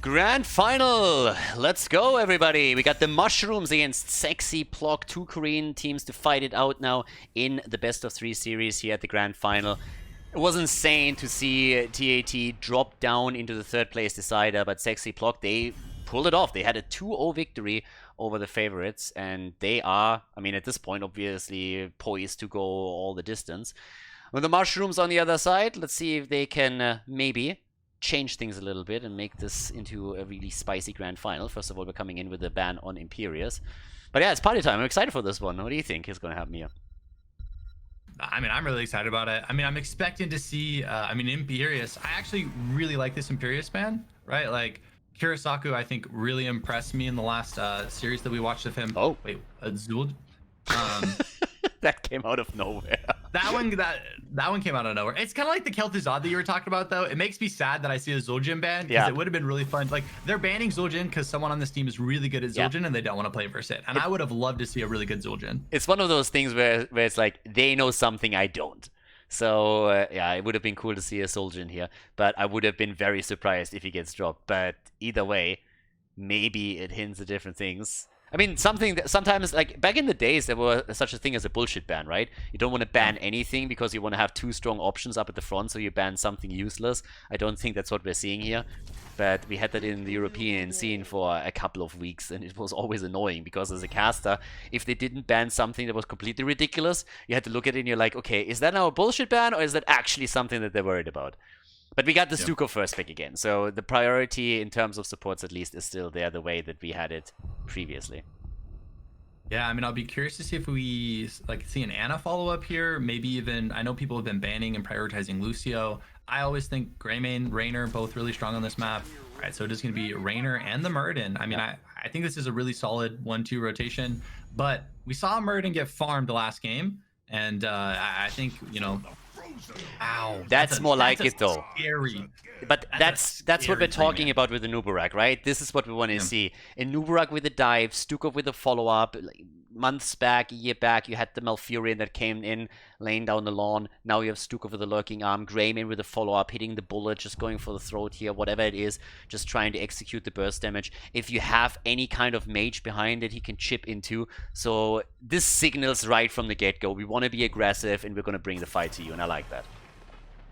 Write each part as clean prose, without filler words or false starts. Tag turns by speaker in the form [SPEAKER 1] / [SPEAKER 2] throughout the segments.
[SPEAKER 1] Grand final! Let's go, everybody! We got the Mushrooms against SexyPlok, two Korean teams to fight it out now in the best of three series here at the Grand Final. It was insane to see TAT drop down into the third place decider, but SexyPlok, they pulled it off. They had a 2-0 victory over the favorites, and they are, I mean, at this point, obviously poised to go all the distance. With the Mushrooms on the other side, let's see if they can maybe change things a little bit and make this into a really spicy grand final. First of all, we're coming in with a ban on Imperius. But yeah, it's party time. I'm excited for this one. What do you think is going to happen here?
[SPEAKER 2] I mean, I'm really excited about it. I mean, I'm expecting to see, Imperius. I actually really like this Imperius ban, right? Like, Kirisaku, I think, really impressed me in the last series that we watched of him.
[SPEAKER 1] Oh.
[SPEAKER 2] Wait, Azul?
[SPEAKER 1] That came out of nowhere.
[SPEAKER 2] That one came out of nowhere. It's kind of like the Kel'Thuzad that you were talking about, though. It makes me sad that I see a Zul'jin ban, because it would have been really fun. Like, they're banning Zul'jin because someone on this team is really good at Zul'jin and they don't want to play versus it. And I would have loved to see a really good Zul'jin.
[SPEAKER 1] It's one of those things where it's like, they know something I don't. So, yeah, it would have been cool to see a Zul'jin here. But I would have been very surprised if he gets dropped. But either way, maybe it hints at different things. I mean, something that sometimes, like, back in the days, there was such a thing as a bullshit ban, right? You don't want to ban anything because you want to have two strong options up at the front, so you ban something useless. I don't think that's what we're seeing here. But we had that in the European scene for a couple of weeks, and it was always annoying because as a caster, if they didn't ban something that was completely ridiculous, you had to look at it and you're like, okay, is that now a bullshit ban, or is that actually something that they're worried about? But we got the Stuko first pick again, so the priority in terms of supports at least is still there the way that we had it previously.
[SPEAKER 2] Yeah, I mean, I'll be curious to see if we see an Ana follow-up here. Maybe even, I know people have been banning and prioritizing Lucio. I always think Greymane, Raynor, both really strong on this map. All right, so it is going to be Raynor and the Muradin. I mean, I think this is a really solid 1-2 rotation, but we saw Muradin get farmed the last game, and I think, you know, ow.
[SPEAKER 1] That's more like it, though.
[SPEAKER 2] Scary.
[SPEAKER 1] But that's what we're talking about with the Nubarak, right? This is what we want to see. In Nubarak with a dive, Stukov with a follow-up. Like, months back, a year back, you had the Malfurion that came in, laying down the lawn. Now you have Stukov with a lurking arm, Greymane with a follow-up, hitting the bullet, just going for the throat here, whatever it is, just trying to execute the burst damage. If you have any kind of mage behind it, he can chip into. So this signals right from the get-go. We want to be aggressive, and we're going to bring the fight to you, and I like that.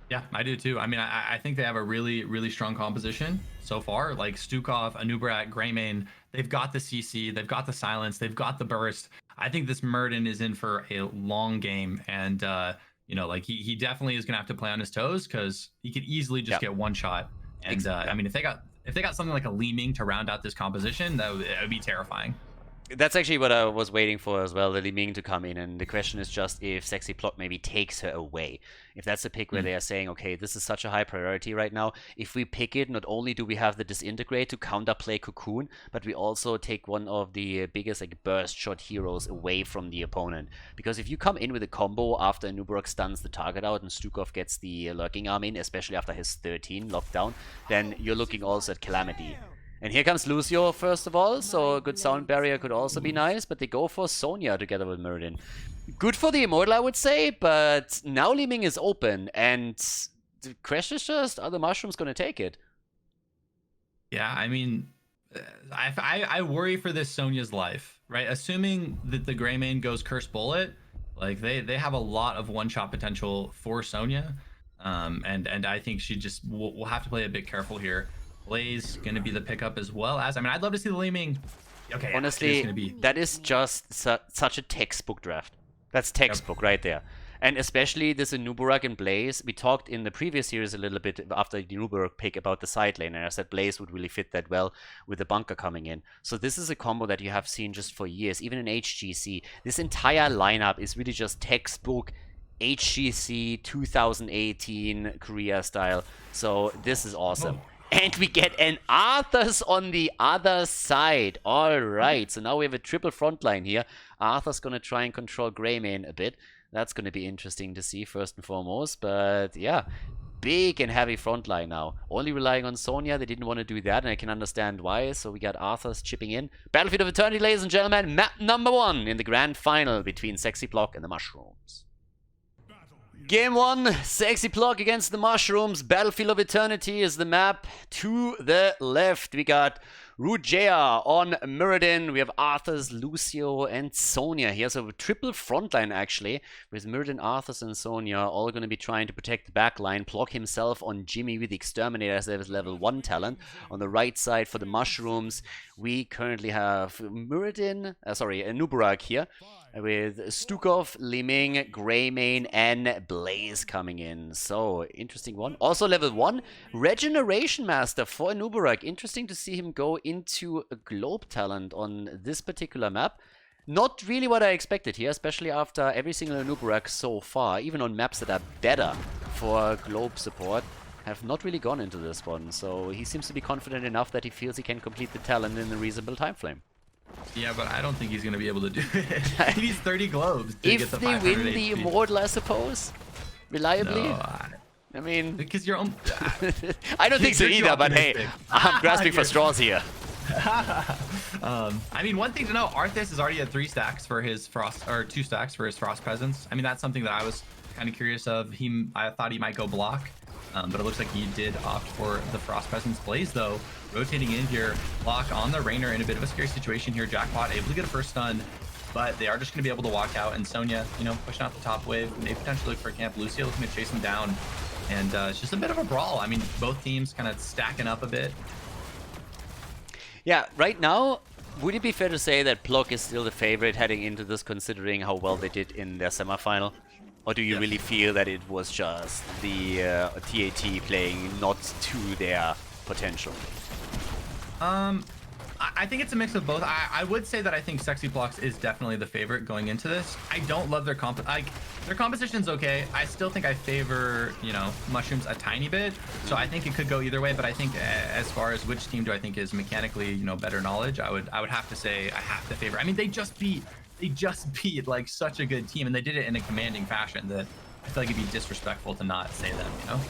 [SPEAKER 2] Yeah, I do too. I mean, I think they have a really, really strong composition so far. Like Stukov, Anubarak, Greymane, they've got the CC, they've got the silence, they've got the burst. I think this Muradin is in for a long game, and you know, like he definitely is gonna have to play on his toes because he could easily just get one shot. And I mean, if they got something like a Li Ming to round out this composition, that would be terrifying.
[SPEAKER 1] That's actually what I was waiting for as well, the Li Ming to come in, and the question is just if SexyPlok maybe takes her away. If that's a pick where they are saying, okay, this is such a high priority right now, if we pick it, not only do we have the Disintegrate to counterplay Cocoon, but we also take one of the biggest like burst shot heroes away from the opponent. Because if you come in with a combo after Nubarak stuns the target out and Stukov gets the lurking arm in, especially after his 13 lockdown, then you're looking also at Calamity. And here comes Lucio, first of all, so a good sound barrier could also be nice, but they go for Sonya together with Muradin. Good for the Immortal, I would say, but now Li Ming is open, and the question is just, are the Mushrooms going to take it?
[SPEAKER 2] Yeah, I mean, I worry for this Sonya's life, right? Assuming that the Greymane goes Curse Bullet, like they have a lot of one-shot potential for Sonya, and I think she just will have to play a bit careful here. Blaze gonna be the pickup as well as, I mean, I'd love to see the Li Ming. Okay,
[SPEAKER 1] honestly, that is just such a textbook draft. That's textbook right there. And especially this Nubarak and Blaze. We talked in the previous series a little bit after the Nubarak pick about the side lane, and I said Blaze would really fit that well with the bunker coming in. So this is a combo that you have seen just for years, even in HGC. This entire lineup is really just textbook HGC 2018 Korea style. So this is awesome. And we get an Arthur's on the other side. All right, so now we have a triple front line here. Arthur's going to try and control Greymane a bit. That's going to be interesting to see first and foremost. But yeah, big and heavy front line now. Only relying on Sonya. They didn't want to do that, and I can understand why. So we got Arthur's chipping in. Battlefield of Eternity, ladies and gentlemen. Map number 1 in the grand final between SexyPlok and the Mushrooms. Game 1, SexyPlok against the Mushrooms. Battlefield of Eternity is the map. To the left, we got Rujea on Muradin. We have Arthas, Lucio, and Sonya here. So a triple frontline, actually, with Muradin, Arthas, and Sonya all going to be trying to protect the backline. Plok himself on Jimmy with the Exterminator as his level 1 talent. On the right side for the Mushrooms, we currently have Nuburak here, with Stukov, Liming, Greymane, and Blaze coming in. So, interesting one. Also level 1, Regeneration Master for Nuburak. Interesting to see him go into a Globe talent on this particular map. Not really what I expected here, especially after every single Nuburak so far, even on maps that are better for Globe support, have not really gone into this one. So, he seems to be confident enough that he feels he can complete the talent in a reasonable time frame.
[SPEAKER 2] Yeah, but I don't think he's going to be able to do it. He needs 30 globes to get
[SPEAKER 1] If
[SPEAKER 2] the
[SPEAKER 1] they win the Immortal, I suppose, reliably.
[SPEAKER 2] No,
[SPEAKER 1] I mean,
[SPEAKER 2] because you're
[SPEAKER 1] I don't think so either, but hey, I'm grasping for straws here.
[SPEAKER 2] I mean, one thing to know, Arthas is already at 3 stacks for his Frost, or 2 stacks for his Frost Presence. I mean, that's something that I was kind of curious of. I thought he might go block, but it looks like he did opt for the Frost Presence. Blaze, though, rotating in here, Lock on the Rainer in a bit of a scary situation here. Jackpot able to get a first stun, but they are just going to be able to walk out. And Sonya, you know, pushing out the top wave, maybe potentially look for a camp. Lucio looking to chase him down, and it's just a bit of a brawl. I mean, both teams kind of stacking up a bit.
[SPEAKER 1] Yeah, right now, would it be fair to say that Plok is still the favorite heading into this, considering how well they did in their semifinal? Or do you really feel that it was just the TAT playing not to their potential?
[SPEAKER 2] I think it's a mix of both. I would say that I think SexyPlok is definitely the favorite going into this. I don't love their their composition's okay. I still think I favor, you know, Mushrooms a tiny bit. So I think it could go either way, but I think as far as which team do I think is mechanically, you know, better knowledge, I would have to say I have to favor. I mean, they just beat like such a good team, and they did it in a commanding fashion that I feel like it'd be disrespectful to not say them, you know?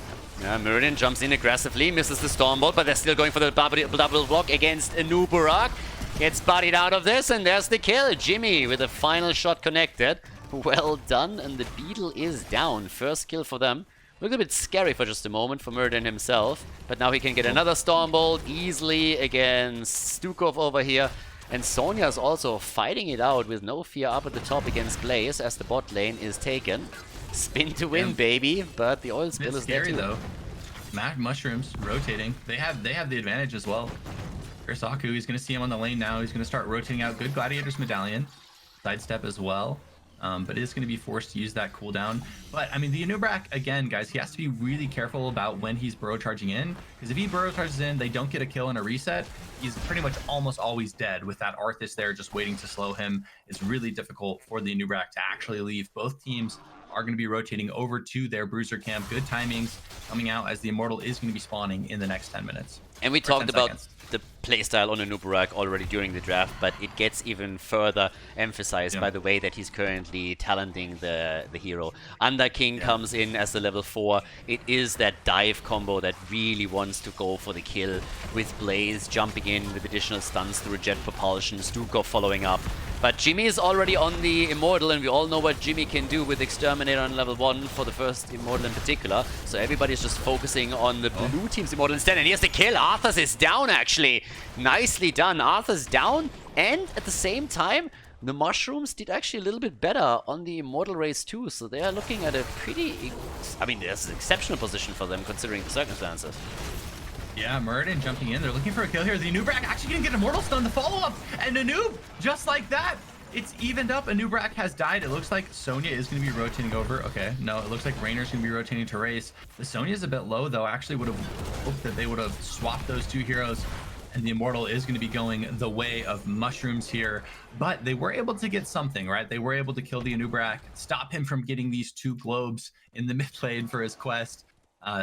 [SPEAKER 1] Yeah, Muradin jumps in aggressively, misses the Stormbolt, but they're still going for the double block against Nuburak. Gets bodied out of this, and there's the kill. Jimmy with a final shot connected. Well done, and the Beetle is down. First kill for them. Looked a bit scary for just a moment for Muradin himself, but now he can get another Stormbolt easily against Stukov over here. And Sonya's also fighting it out with no fear up at the top against Blaze as the bot lane is taken. Spin to win, baby, but the oil spill is
[SPEAKER 2] scary
[SPEAKER 1] there too.
[SPEAKER 2] though. Mushrooms rotating. They have the advantage as well. Kurisaku, he's going to see him on the lane now. He's going to start rotating out. Good Gladiator's Medallion. Sidestep as well. But is going to be forced to use that cooldown. But I mean, the Anubrak, again, guys, he has to be really careful about when he's burrow charging in, because if he burrow charges in, they don't get a kill and a reset, he's pretty much almost always dead. With that Arthas there just waiting to slow him, it's really difficult for the Anubrak to actually leave. Both teams are going to be rotating over to their bruiser camp. Good timings coming out as the Immortal is going to be spawning in the next 10 minutes.
[SPEAKER 1] And we talked about the playstyle on Nuburak already during the draft, but it gets even further emphasized by the way that he's currently talenting the hero. Underking comes in as the level 4. It is that dive combo that really wants to go for the kill, with Blaze jumping in with additional stuns through jet propulsion, Stukov following up. But Jimmy is already on the Immortal, and we all know what Jimmy can do with Exterminator on level 1 for the first Immortal in particular. So everybody's just focusing on the blue team's Immortal instead. And here's the kill. Arthas is down, actually. Nicely done. Arthas down. And at the same time, the Mushrooms did actually a little bit better on the Immortal race too. So they are looking at a pretty... I mean, there's an exceptional position for them considering the circumstances.
[SPEAKER 2] Yeah, Muradin jumping in. They're looking for a kill here. The Anubrak actually going to get Immortal stun. The follow-up. And Anub, just like that, it's evened up. Anubrak has died. It looks like Sonya is going to be rotating over. Okay, no, it looks like Rainer's going to be rotating to race. The Sonya's a bit low, though. I actually would have hoped that they would have swapped those two heroes. And the Immortal is going to be going the way of Mushrooms here. But they were able to get something, right? They were able to kill the Anubrak, stop him from getting these 2 globes in the mid lane for his quest.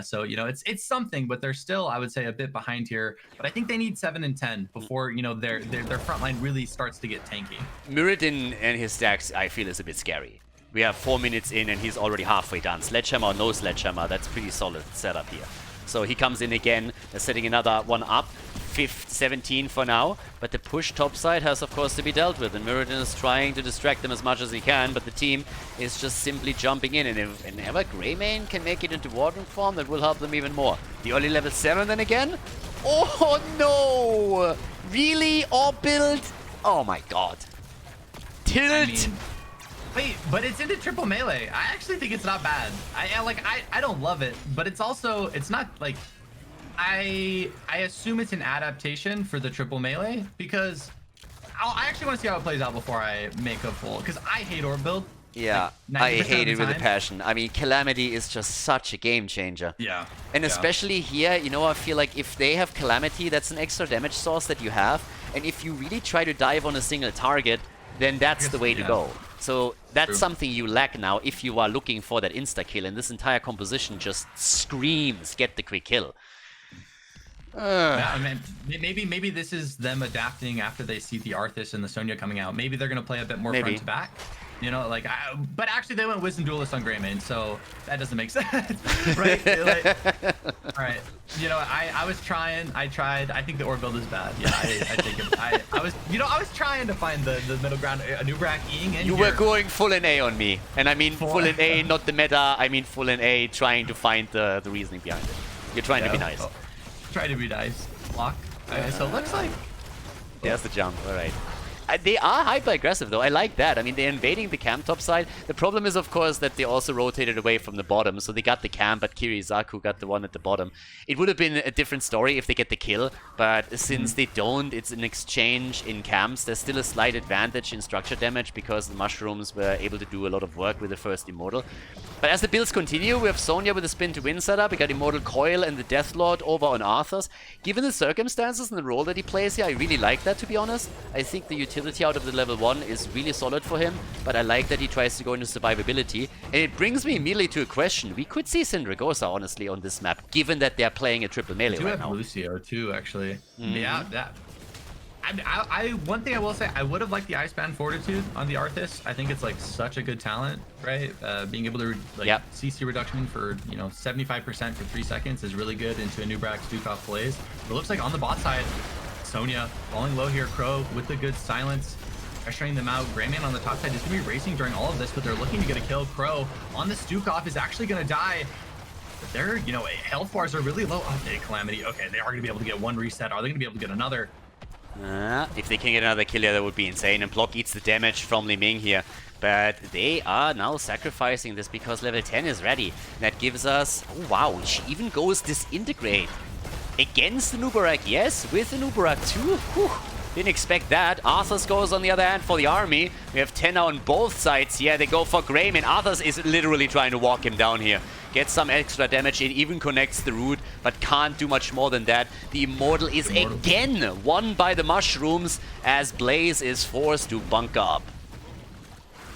[SPEAKER 2] So, you know, it's something, but they're still, I would say, a bit behind here. But I think they need 7 and 10 before, you know, their front line really starts to get tanky.
[SPEAKER 1] Muradin and his stacks, I feel, is a bit scary. We have 4 minutes in and he's already halfway done. Sledgehammer or no Sledgehammer, that's pretty solid setup here. So he comes in again, setting another one up. 17 for now, but the push topside has of course to be dealt with, and Muradin is trying to distract them as much as he can, but the team is just simply jumping in, and if whenever Greymane can make it into Warden form, that will help them even more. The early level 7 then again? Oh no! Really? All build? Oh my god. Tilt!
[SPEAKER 2] I mean, wait, but it's into triple melee. I actually think it's not bad. I don't love it, but it's also, it's not like, I assume it's an adaptation for the triple melee, because I actually want to see how it plays out before I make a full, because I hate orb build.
[SPEAKER 1] Yeah,
[SPEAKER 2] like
[SPEAKER 1] I
[SPEAKER 2] 90%
[SPEAKER 1] hate
[SPEAKER 2] of
[SPEAKER 1] it
[SPEAKER 2] the
[SPEAKER 1] with a
[SPEAKER 2] time.
[SPEAKER 1] passion. I mean, Calamity is just such a game changer.
[SPEAKER 2] Yeah.
[SPEAKER 1] And especially here, you know, I feel like if they have Calamity, that's an extra damage source that you have. And if you really try to dive on a single target, then that's the way to go. So that's
[SPEAKER 2] True.
[SPEAKER 1] something you lack now if you are looking for that insta-kill. And this entire composition just screams, get the quick kill.
[SPEAKER 2] Yeah, I mean, maybe this is them adapting after they see the Arthas and the Sonya coming out. Maybe they're gonna play a bit more front to back. You know, like, but actually they went Wisdom Duelist on Greymane, so that doesn't make sense, right? Like, all right, you know, I was trying, I tried. I think the orb build is bad. Yeah, I think I was, you know, I was trying to find the middle ground. Anubrak Eing, and
[SPEAKER 1] You were going full NA on me. And I mean full NA, not the meta. I mean full NA, trying to find the reasoning behind it. You're trying to be nice.
[SPEAKER 2] Try to be nice. Block. So it looks like
[SPEAKER 1] there's the jump. All right. They are hyper-aggressive, though. I like that. I mean, they're invading the camp top side. The problem is, of course, that they also rotated away from the bottom. So they got the camp, but Kirizaku got the one at the bottom. It would have been a different story if they get the kill. But since they don't, it's an exchange in camps. There's still a slight advantage in structure damage because the mushrooms were able to do a lot of work with the first Immortal. But as the builds continue, we have Sonya with a spin to win setup. We got Immortal Coil and the Deathlord over on Arthas. Given the circumstances and the role that he plays here, I really like that, to be honest. I think the utility out of the level 1 is really solid for him, but I like that he tries to go into survivability. And it brings me immediately to a question. We could see Syndragosa, honestly, on this map, given that they're playing a triple melee right now.
[SPEAKER 2] Lucio too, actually. Yeah, that. One thing I will say, I would have liked the Iceband Fortitude on the Arthas. I think it's like such a good talent, right? Being able to like CC reduction for, you know, 75% for 3 seconds is really good into a Nubrak Stukov plays. But it looks like on the bot side, Sonya falling low here, Crow with the good silence, pressuring them out. Greymane on the top side is going to be racing during all of this, but they're looking to get a kill. Crow on the Stukov is actually going to die. But their, you know, health bars are really low. Oh, they Calamity. Okay, they are going to be able to get one reset. Are they going to be able to get another?
[SPEAKER 1] If they can get another kill here, that would be insane. And Plok eats the damage from Li Ming here. But they are now sacrificing this because level 10 is ready. That gives us... Oh, wow. She even goes disintegrate. Against the Nubarak, yes. With the Nubarak too. Whew. Didn't expect that. Arthas goes on the other hand for the army. We have 10 now on both sides here. They go for Greymane. Arthas is literally trying to walk him down here. Gets some extra damage. It even connects the root, but can't do much more than that. The Immortal is again won by the mushrooms as Blaze is forced to bunker up.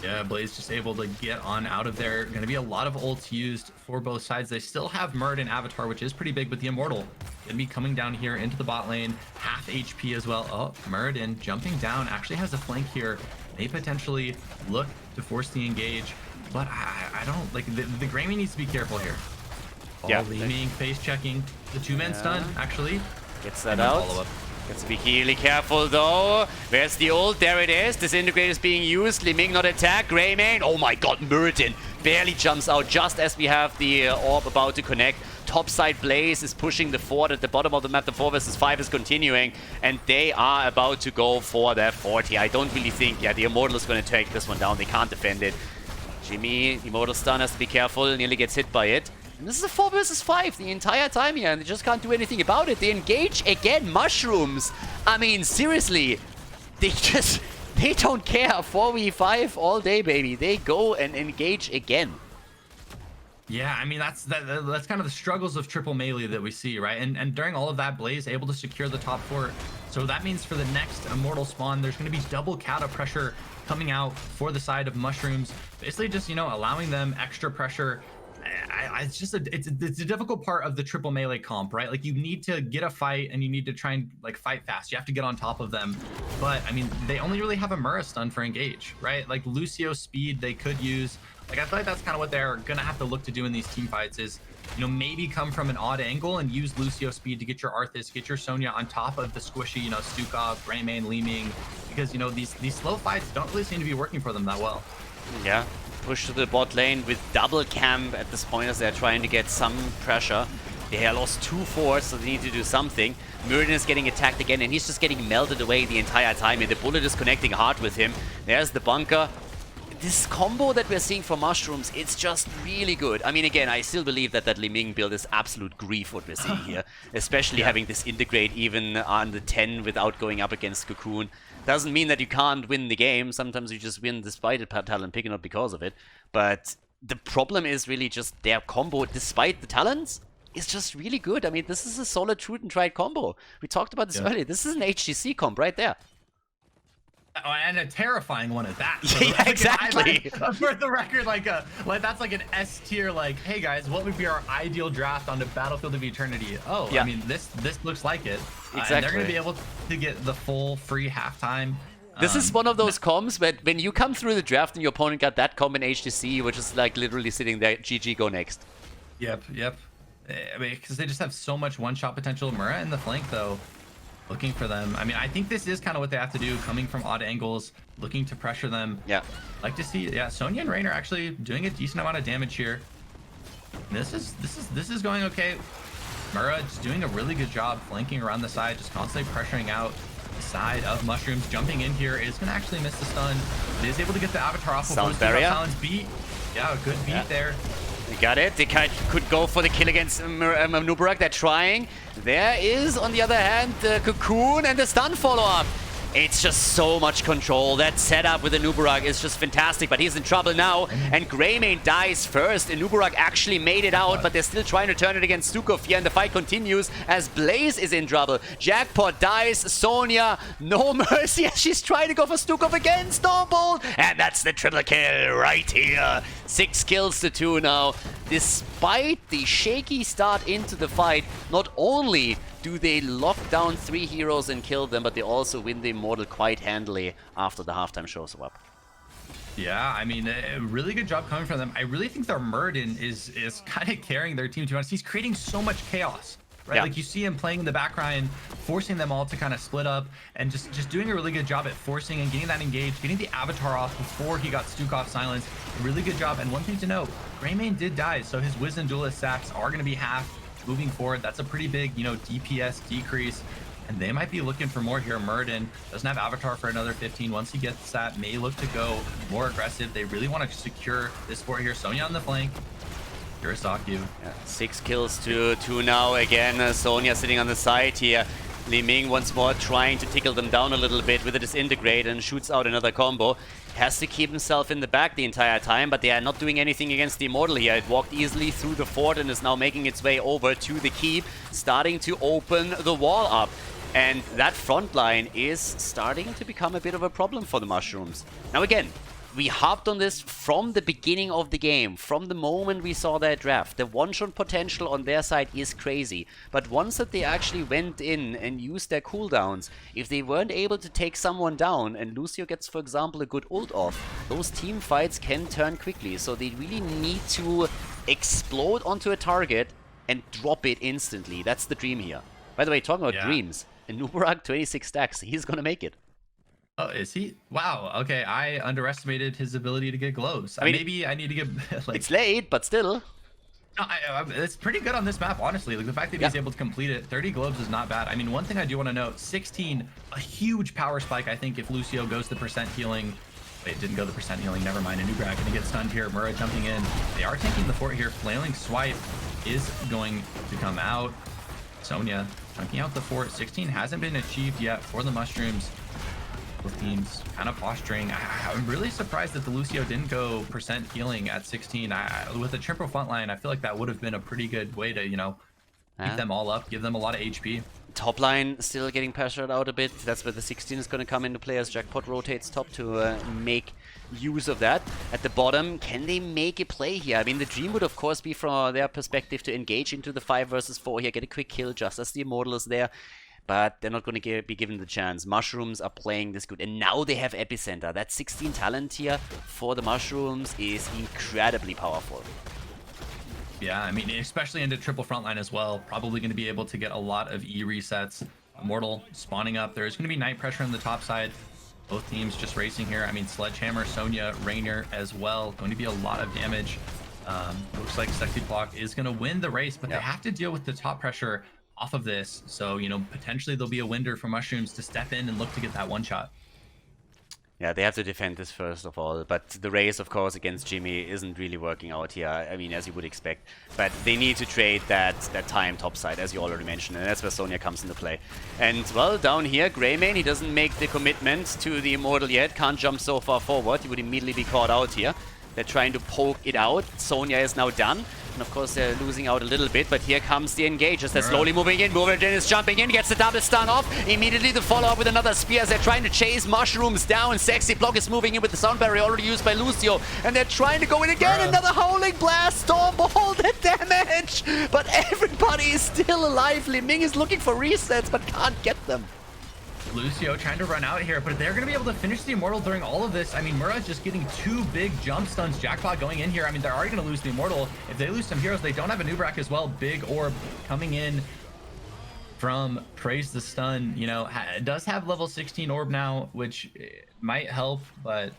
[SPEAKER 2] Yeah, Blaze just able to get on out of there. Going to be a lot of ults used for both sides. They still have Murd and Avatar, which is pretty big, but the Immortal going to be coming down here into the bot lane. Half HP as well. Oh, Murd jumping down. Actually has a flank here. They potentially look to force the engage, but I don't like the Greymane needs to be careful here.
[SPEAKER 1] Yeah,
[SPEAKER 2] Li Ming face checking the 2-man stun actually.
[SPEAKER 1] Gets that out. Gets to be really careful though. Where's the ult? There it is. Disintegrate is being used. Li Ming not attack. Greymane. Oh my god, Muradin barely jumps out just as we have the orb about to connect. Topside Blaze is pushing the fort at the bottom of the map. The 4 versus 5 is continuing, and they are about to go for their 40. I don't really think, the Immortal is going to take this one down. They can't defend it. Jimmy, Immortal stun, has to be careful. Nearly gets hit by it. And this is a 4 versus 5 the entire time here, and they just can't do anything about it. They engage again. Mushrooms. I mean, seriously, they don't care. 4v5 all day, baby. They go and engage again.
[SPEAKER 2] Yeah, I mean, that's kind of the struggles of triple melee that we see, right? And during all of that, Blaze able to secure the top fort. So that means for the next Immortal spawn, there's going to be double cata pressure coming out for the side of mushrooms. Basically just, you know, allowing them extra pressure. It's just it's a difficult part of the triple melee comp, right? Like, you need to get a fight and you need to try and like fight fast. You have to get on top of them. But I mean, they only really have a Mura stun for engage, right? Like Lucio speed they could use. Like, I feel like that's kind of what they're gonna have to look to do in these team fights, is maybe come from an odd angle and use Lucio speed to get your Arthas, get your Sonya on top of the squishy, Stukov, Greymane, Li Ming, because, these slow fights don't really seem to be working for them that well.
[SPEAKER 1] Yeah, push to the bot lane with double camp at this point as they're trying to get some pressure. They lost 2 force, so they need to do something. Muradin is getting attacked again, and he's just getting melted away the entire time, and the bullet is connecting hard with him. There's the bunker. This combo that we're seeing for Mushrooms, it's just really good. I mean, again, I still believe that Li Ming build is absolute grief what we're seeing here. Especially having this integrate even on the 10 without going up against Cocoon. Doesn't mean that you can't win the game. Sometimes you just win despite the talent picking up because of it. But the problem is really just their combo, despite the talents, is just really good. I mean, this is a solid Truth and Tried combo. We talked about this earlier. This is an HGC comp right there.
[SPEAKER 2] And a terrifying one at that.
[SPEAKER 1] Yeah, exactly.
[SPEAKER 2] For the record, like that's like an S tier. Like, hey guys, what would be our ideal draft on the Battlefield of Eternity? Oh, yeah. I mean, this looks like it.
[SPEAKER 1] Exactly.
[SPEAKER 2] And they're gonna be able to get the full free halftime.
[SPEAKER 1] This is one of those comps when you come through the draft and your opponent got that comp in HTC, which is like literally sitting there. GG, go next.
[SPEAKER 2] Yep. I mean, because they just have so much one-shot potential. Mura in the flank though. Looking for them. I mean, I think this is kind of what they have to do, coming from odd angles, looking to pressure them.
[SPEAKER 1] Yeah.
[SPEAKER 2] Like to see, Sonya and Rain are actually doing a decent amount of damage here. This is going okay. Mura just doing a really good job flanking around the side, just constantly pressuring out the side of Mushrooms. Jumping in here is gonna actually miss the stun. But is able to get the Avatar off
[SPEAKER 1] Sound barrier.
[SPEAKER 2] Beat. Yeah, a good beat there.
[SPEAKER 1] They got it. They could go for the kill against Nubarak. They're trying. There is, on the other hand, the Cocoon and the stun follow-up. It's just so much control. That setup with the Nubarak is just fantastic, but he's in trouble now. And Greymane dies first. And Nubarak actually made it out, but they're still trying to turn it against Stukov here, and the fight continues as Blaze is in trouble. Jackpot dies. Sonya, no mercy as she's trying to go for Stukov again. Stormbolt! And that's the triple kill right here. 6 kills to 2 now. Despite the shaky start into the fight, not only do they lock down 3 heroes and kill them, but they also win the Immortal quite handily after the halftime shows up.
[SPEAKER 2] Yeah, I mean, a really good job coming from them. I really think their Muradin is kind of carrying their team, to be honest. He's creating so much chaos, right?
[SPEAKER 1] Yeah.
[SPEAKER 2] Like, you see him playing in the background, forcing them all to kind of split up, and just doing a really good job at forcing and getting that engaged, getting the Avatar off before he got Stukov silenced. A really good job. And one thing to note, Greymane did die, so his Wisdom Duelist sacks are going to be half moving forward. That's a pretty big, DPS decrease, and they might be looking for more here. Muradin doesn't have Avatar for another 15. Once he gets that, may look to go more aggressive. They really want to secure this fort here. Sonya on the flank. Kurosaki.
[SPEAKER 1] Yeah, 6 kills to 2 now. Again, Sonya sitting on the side here. Li Ming once more trying to tickle them down a little bit with a disintegrate and shoots out another combo. Has to keep himself in the back the entire time, but they are not doing anything against the Immortal here. It walked easily through the fort and is now making its way over to the keep, starting to open the wall up. And that front line is starting to become a bit of a problem for the Mushrooms. Now again, we harped on this from the beginning of the game, from the moment we saw their draft. The one-shot potential on their side is crazy, but once that they actually went in and used their cooldowns, if they weren't able to take someone down, and Lucio gets, for example, a good ult off, those team fights can turn quickly, so they really need to explode onto a target and drop it instantly. That's the dream here. By the way, talking about dreams, Nubarak 26 stacks, he's gonna make it.
[SPEAKER 2] Oh, is he? Wow. Okay, I underestimated his ability to get glows. I mean, maybe I need to get
[SPEAKER 1] it's late, but still.
[SPEAKER 2] No, it's pretty good on this map, honestly. Like, the fact that he's able to complete it, 30 globes is not bad. I mean, one thing I do want to note, 16, a huge power spike, I think, if Lucio goes the percent healing. Wait, didn't go the percent healing, never mind. Nubarak gonna get stunned here. Mura jumping in. They are taking the fort here. Flailing Swipe is going to come out. Sonya chunking out the fort. 16 hasn't been achieved yet for the Mushrooms. Both teams kind of posturing. I'm really surprised that the Lucio didn't go percent healing at 16. With a triple front line, I feel like that would have been a pretty good way to, keep them all up, give them a lot of HP.
[SPEAKER 1] Top line still getting pressured out a bit. That's where the 16 is going to come into play as Jackpot rotates top to make use of that. At the bottom, can they make a play here? I mean, the dream would of course be from their perspective to engage into the 5 versus 4 here, get a quick kill just as the Immortal is there. But they're not going to be given the chance. Mushrooms are playing this good. And now they have Epicenter. That 16 talent here for the Mushrooms is incredibly powerful.
[SPEAKER 2] Yeah, I mean, especially into triple frontline as well. Probably going to be able to get a lot of E resets. Immortal spawning up. There's going to be night pressure on the top side. Both teams just racing here. I mean, Sledgehammer, Sonya, Rainier as well. Going to be a lot of damage. Looks like SexyPlok is going to win the race, but they have to deal with the top pressure off of this. So, you know, potentially there'll be a winner for Mushrooms to step in and look to get that one shot.
[SPEAKER 1] Yeah, they have to defend this first of all, but the race, of course, against Jimmy isn't really working out here, I mean, as you would expect. But they need to trade that time topside, as you already mentioned, and that's where Sonya comes into play. And, well, down here, Greymane, he doesn't make the commitment to the Immortal yet, can't jump so far forward, he would immediately be caught out here. They're trying to poke it out, Sonya is now done. And of course they're losing out a little bit, but here comes the engagers. They're slowly moving in. Muradin is jumping in, gets the double stun off. Immediately the follow-up with another spear as they're trying to chase Mushrooms down. SexyPlok is moving in with the sound barrier already used by Lucio. And they're trying to go in again. Another Howling Blast, Stormbolt, the damage! But everybody is still alive. Li Ming is looking for resets, but can't get them.
[SPEAKER 2] Lucio trying to run out here, but they're going to be able to finish the Immortal during all of this. I mean, Mura's just getting 2 big jump stuns. Jackpot going in here. I mean, they're already going to lose the Immortal. If they lose some heroes, they don't have a Nubrak as well. Big Orb coming in from Praise the Stun. You know, does have level 16 Orb now, which might help, but...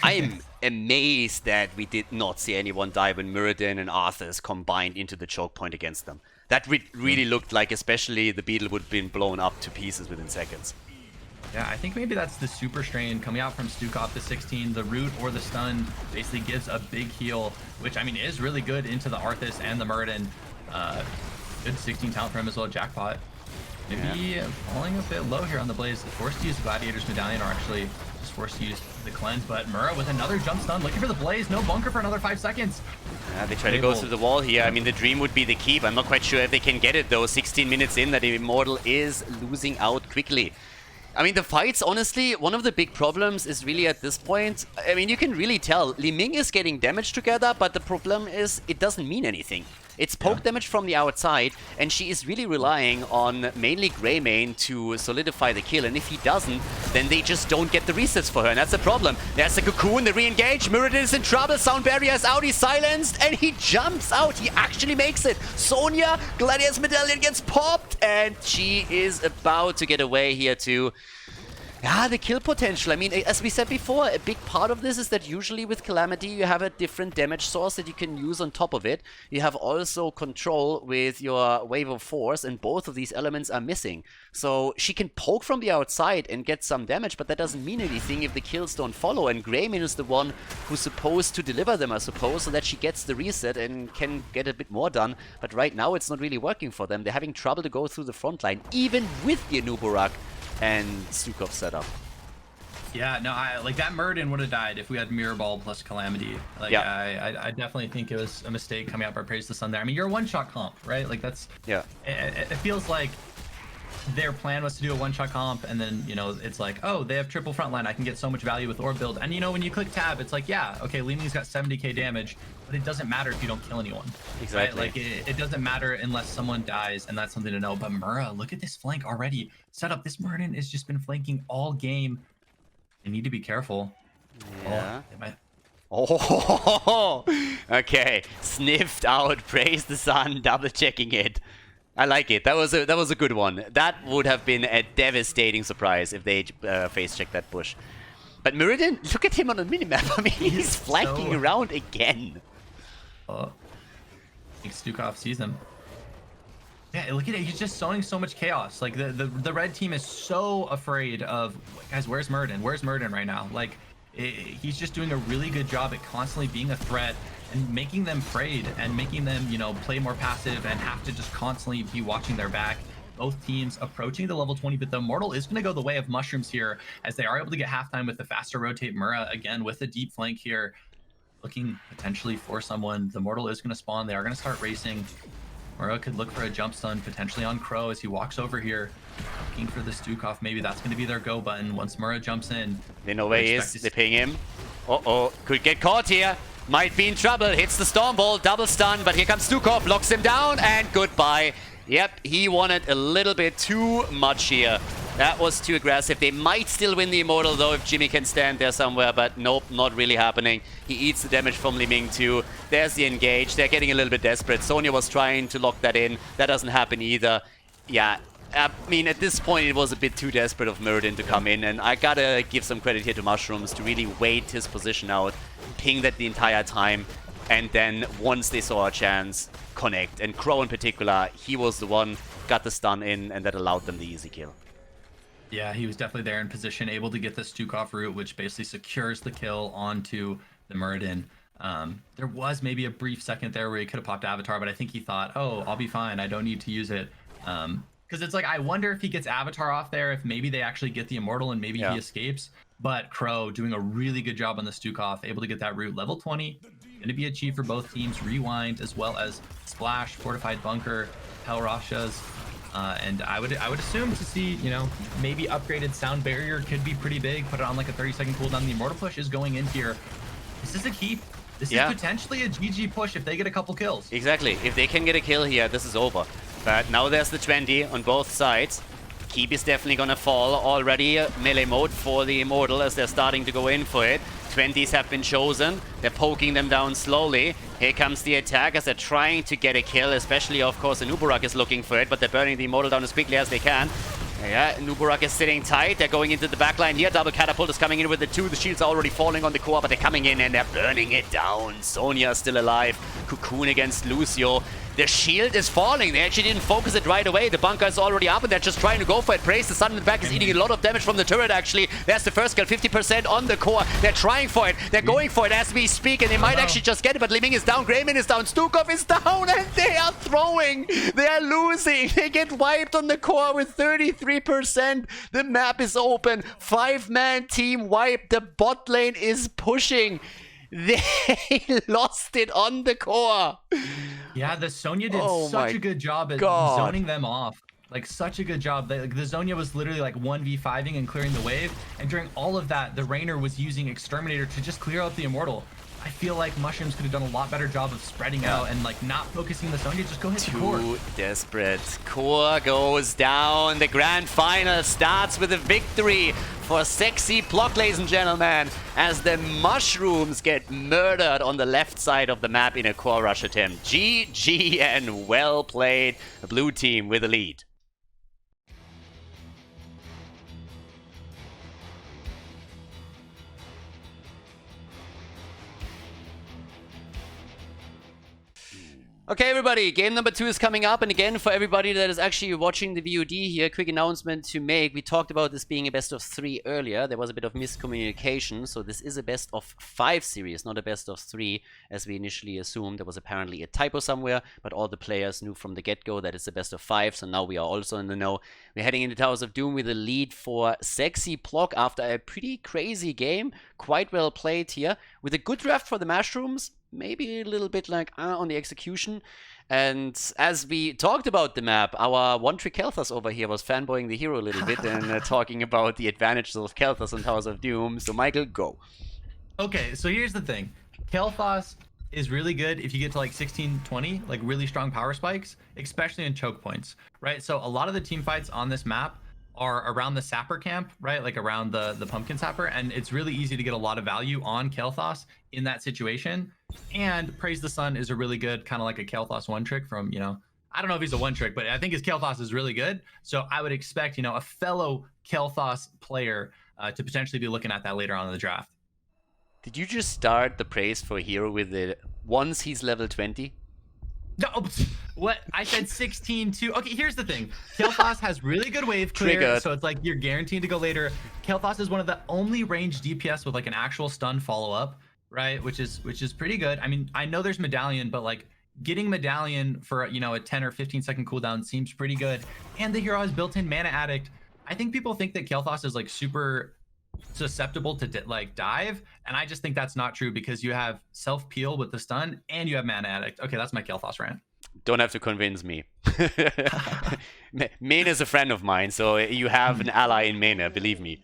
[SPEAKER 1] I'm amazed that we did not see anyone die when Muradin and Arthas combined into the choke point against them. That really looked like, especially the Beetle would have been blown up to pieces within seconds.
[SPEAKER 2] Yeah, I think maybe that's the super strain coming out from Stukov, the 16. The root or the stun basically gives a big heal, which I mean is really good into the Arthas and the Muradin. Good 16 talent for him as well. Jackpot maybe falling a bit low here on the Blaze. Forced to use Gladiator's Medallion, or actually just forced to use the cleanse. But Mura with another jump stun, looking for the Blaze. No bunker for another 5 seconds.
[SPEAKER 1] They try to go through the wall here. I mean, the dream would be the keep. I'm not quite sure if they can get it though. 16 minutes in, that Immortal is losing out quickly. I mean, the fights, honestly, one of the big problems is really at this point, I mean, you can really tell Li Ming is getting damage together, but the problem is it doesn't mean anything. It's poke damage from the outside, and she is really relying on mainly Greymane to solidify the kill, and if he doesn't, then they just don't get the resets for her, and that's the problem. There's the Cocoon, the re-engage, Muradin is in trouble, Sound Barrier is out, he's silenced, and he jumps out, he actually makes it. Sonya, Gladiator's Medallion gets popped, and she is about to get away here too. Yeah, the kill potential. I mean, as we said before, a big part of this is that usually with Calamity you have a different damage source that you can use on top of it. You have also control with your Wave of Force, and both of these elements are missing. So she can poke from the outside and get some damage, but that doesn't mean anything if the kills don't follow. And Greymane is the one who's supposed to deliver them, I suppose, so that she gets the reset and can get a bit more done. But right now it's not really working for them. They're having trouble to go through the front line, even with the Anubarak and Stukov setup.
[SPEAKER 2] Yeah, no, like that Muradin would have died if we had Mirror Ball plus Calamity. Like, I definitely think it was a mistake coming out by Praise the Sun there. I mean, you're a one-shot comp, right? Like that's it feels like their plan was to do a one-shot comp, and then, you know, it's like, oh, they have triple frontline, I can get so much value with Orb build. And, you know, when you click tab, it's like, yeah, okay, Li Ming's got 70k damage, but it doesn't matter if you don't kill anyone.
[SPEAKER 1] Exactly.
[SPEAKER 2] Right? Like, it doesn't matter unless someone dies, and that's something to know. But Mura, look at this flank already set up. This Muradin has just been flanking all game. They need to be careful.
[SPEAKER 1] Yeah.
[SPEAKER 2] Oh,
[SPEAKER 1] okay. Sniffed out, Praise the Sun, double checking it. I like it. That was a good one. That would have been a devastating surprise if they face checked that bush. But Muradin, look at him on the minimap. I mean, he's flanking around again.
[SPEAKER 2] I think Stukov sees him. Yeah, look at it. He's just sowing so much chaos. Like the red team is so afraid of, guys, where's Muradin? Where's Muradin right now? Like he's just doing a really good job at constantly being a threat and making them afraid and making them, you know, play more passive and have to just constantly be watching their back. Both teams approaching the level 20, but the Immortal is going to go the way of Mushrooms here, as they are able to get halftime with the faster rotate. Mura again with a deep flank here, looking potentially for someone. The Immortal is going to spawn. They are going to start racing. Mura could look for a jump stun potentially on Crow as he walks over here, looking for the Stukov. Maybe that's going to be their go button once Mura jumps in.
[SPEAKER 1] They know where he is. They ping him. Uh-oh, could get caught here. Might be in trouble. Hits the Stormbolt, double stun, but here comes Stukov, locks him down, and goodbye. Yep, he wanted a little bit too much here. That was too aggressive. They might still win the Immortal though if Jimmy can stand there somewhere, but nope, not really happening. He eats the damage from Li Ming too. There's the engage. They're getting a little bit desperate. Sonya was trying to lock that in. That doesn't happen either. Yeah, I mean, at this point it was a bit too desperate of Muradin to come in, and I gotta give some credit here to Mushrooms to really wait his position out, ping that the entire time, and then once they saw a chance, connect. And Crow in particular, he was the one, got the stun in, and that allowed them the easy kill.
[SPEAKER 2] Yeah, he was definitely there in position, able to get the Stukov route, which basically secures the kill onto the Muradin. There was maybe a brief second there where he could have popped Avatar, but I think he thought, oh, I'll be fine. I don't need to use it. Because it's like, I wonder if he gets Avatar off there, if maybe they actually get the Immortal and maybe he escapes. But Crow doing a really good job on the Stukov, able to get that route. Level 20, going to be achieved for both teams. Rewind, as well as Splash, Fortified Bunker, Hell Rashas. And I would assume to see, you know, maybe upgraded Sound Barrier could be pretty big. Put it on like a 30-second cooldown. The Immortal push is going in here. This is a keep. This is potentially a GG push if they get a couple kills.
[SPEAKER 1] Exactly. If they can get a kill here, this is over. But now there's the 20 on both sides. Keep is definitely gonna fall already. Melee mode for the Immortal as they're starting to go in for it. 20s have been chosen. They're poking them down slowly. Here comes the attack as they're trying to get a kill, especially, of course, Anubarak is looking for it, but they're burning the Immortal down as quickly as they can. Yeah, Anubarak is sitting tight. They're going into the backline here. Double Catapult is coming in with the 2. The shields are already falling on the core, but they're coming in and they're burning it down. Sonya is still alive. Cocoon against Lucio. The shield is falling. They actually didn't focus it right away. The bunker is already up and they're just trying to go for it. Praise the sun in the back is eating a lot of damage from the turret, actually. There's the first kill, 50% on the core. They're trying for it. They're going for it as we speak, and they might actually just get it, but Li Ming is down, Greyman is down, Stukov is down, and they are throwing. They are losing. They get wiped on the core with 33%. The map is open. 5-man team wiped. The bot lane is pushing. They lost it on the core.
[SPEAKER 2] Yeah, the Sonya did such a good job at zoning them off. Like, such a good job. The Zonya was literally like 1v5ing and clearing the wave. And during all of that, the Rainer was using Exterminator to just clear out the Immortal. I feel like Mushrooms could have done a lot better job of spreading out and like not focusing the Sonya. Just go hit the core.
[SPEAKER 1] Too desperate. Core goes down. The grand final starts with a victory for SexyPlok, ladies and gentlemen, as the Mushrooms get murdered on the left side of the map in a core rush attempt. GG and well played. The blue team with a lead. Okay, everybody, game number 2 is coming up, and again, for everybody that is actually watching the VOD here, quick announcement to make. We talked about this being a best of 3 earlier. There was a bit of miscommunication, so this is a best of 5 series, not a best of 3, as we initially assumed. There was apparently a typo somewhere, but all the players knew from the get-go that it's a best of 5, so now we are also in the know. We're heading into Towers of Doom with a lead for SexyPlok after a pretty crazy game. Quite well played here, with a good draft for the Mushrooms. Maybe a little bit like on the execution. And as we talked about the map, our one-trick Kel'Thas over here was fanboying the hero a little bit and talking about the advantages of Kel'Thas on Towers of Doom. So Michael, go.
[SPEAKER 2] Okay, so here's the thing. Kel'Thas is really good if you get to like 16, 20, like really strong power spikes, especially in choke points, right? So a lot of the team fights on this map are around the sapper camp, right? Like around the pumpkin sapper, and it's really easy to get a lot of value on Kel'Thas in that situation. And Praise the Sun is a really good kind of like a Kel'Thas one trick from, you know, I don't know if he's a one trick, but I think his Kel'Thas is really good. So I would expect, you know, a fellow Kel'Thas player to potentially be looking at that later on in the draft.
[SPEAKER 1] Did you just start the praise for hero with the once he's level 20?
[SPEAKER 2] No, what? I said 16 too. Okay, here's the thing. Kel'Thas has really good wave clear,
[SPEAKER 1] Triggered.
[SPEAKER 2] so it's like you're guaranteed to go later. Kel'Thas is one of the only ranged DPS with like an actual stun follow-up, right? Which is pretty good. I mean, I know there's Medallion, but like getting Medallion for, you know, a 10 or 15 second cooldown seems pretty good. And the hero has built-in Mana Addict. I think people think that Kel'Thas is like super susceptible to like dive, and I just think that's not true because you have self peel with the stun and you have Mana Addict. Okay, that's my Kel'Thas rant.
[SPEAKER 1] Don't have to convince me. Mena is a friend of mine, so you have an ally in Mena, believe me.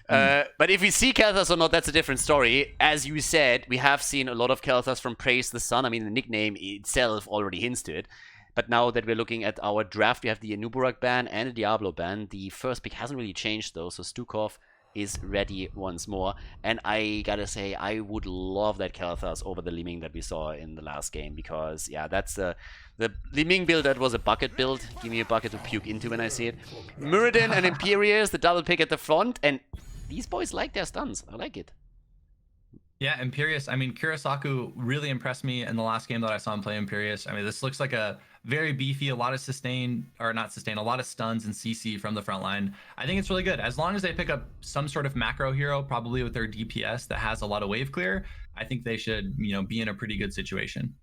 [SPEAKER 1] But if we see Kel'Thas or not, that's a different story. As you said, we have seen a lot of Kel'Thas from Praise the Sun. I mean, the nickname itself already hints to it. But now that we're looking at our draft, we have the Anuburak ban and the Diablo ban. The first pick hasn't really changed though, so Stukov is ready once more. And I gotta say, I would love that Kalthas over the Liming that we saw in the last game, because yeah, that's the Liming build that was a bucket build. Give me a bucket to puke into when I see it. Muradin and Imperius, the double pick at the front, and these boys like their stuns. I like it.
[SPEAKER 2] Yeah, Imperius. I mean, Kurasaku really impressed me in the last game that I saw him play Imperius. I mean, this looks like a very beefy, a lot of sustain, or not sustain, a lot of stuns and CC from the front line. I think it's really good. As long as they pick up some sort of macro hero, probably with their DPS that has a lot of wave clear, I think they should, you know, be in a pretty good situation.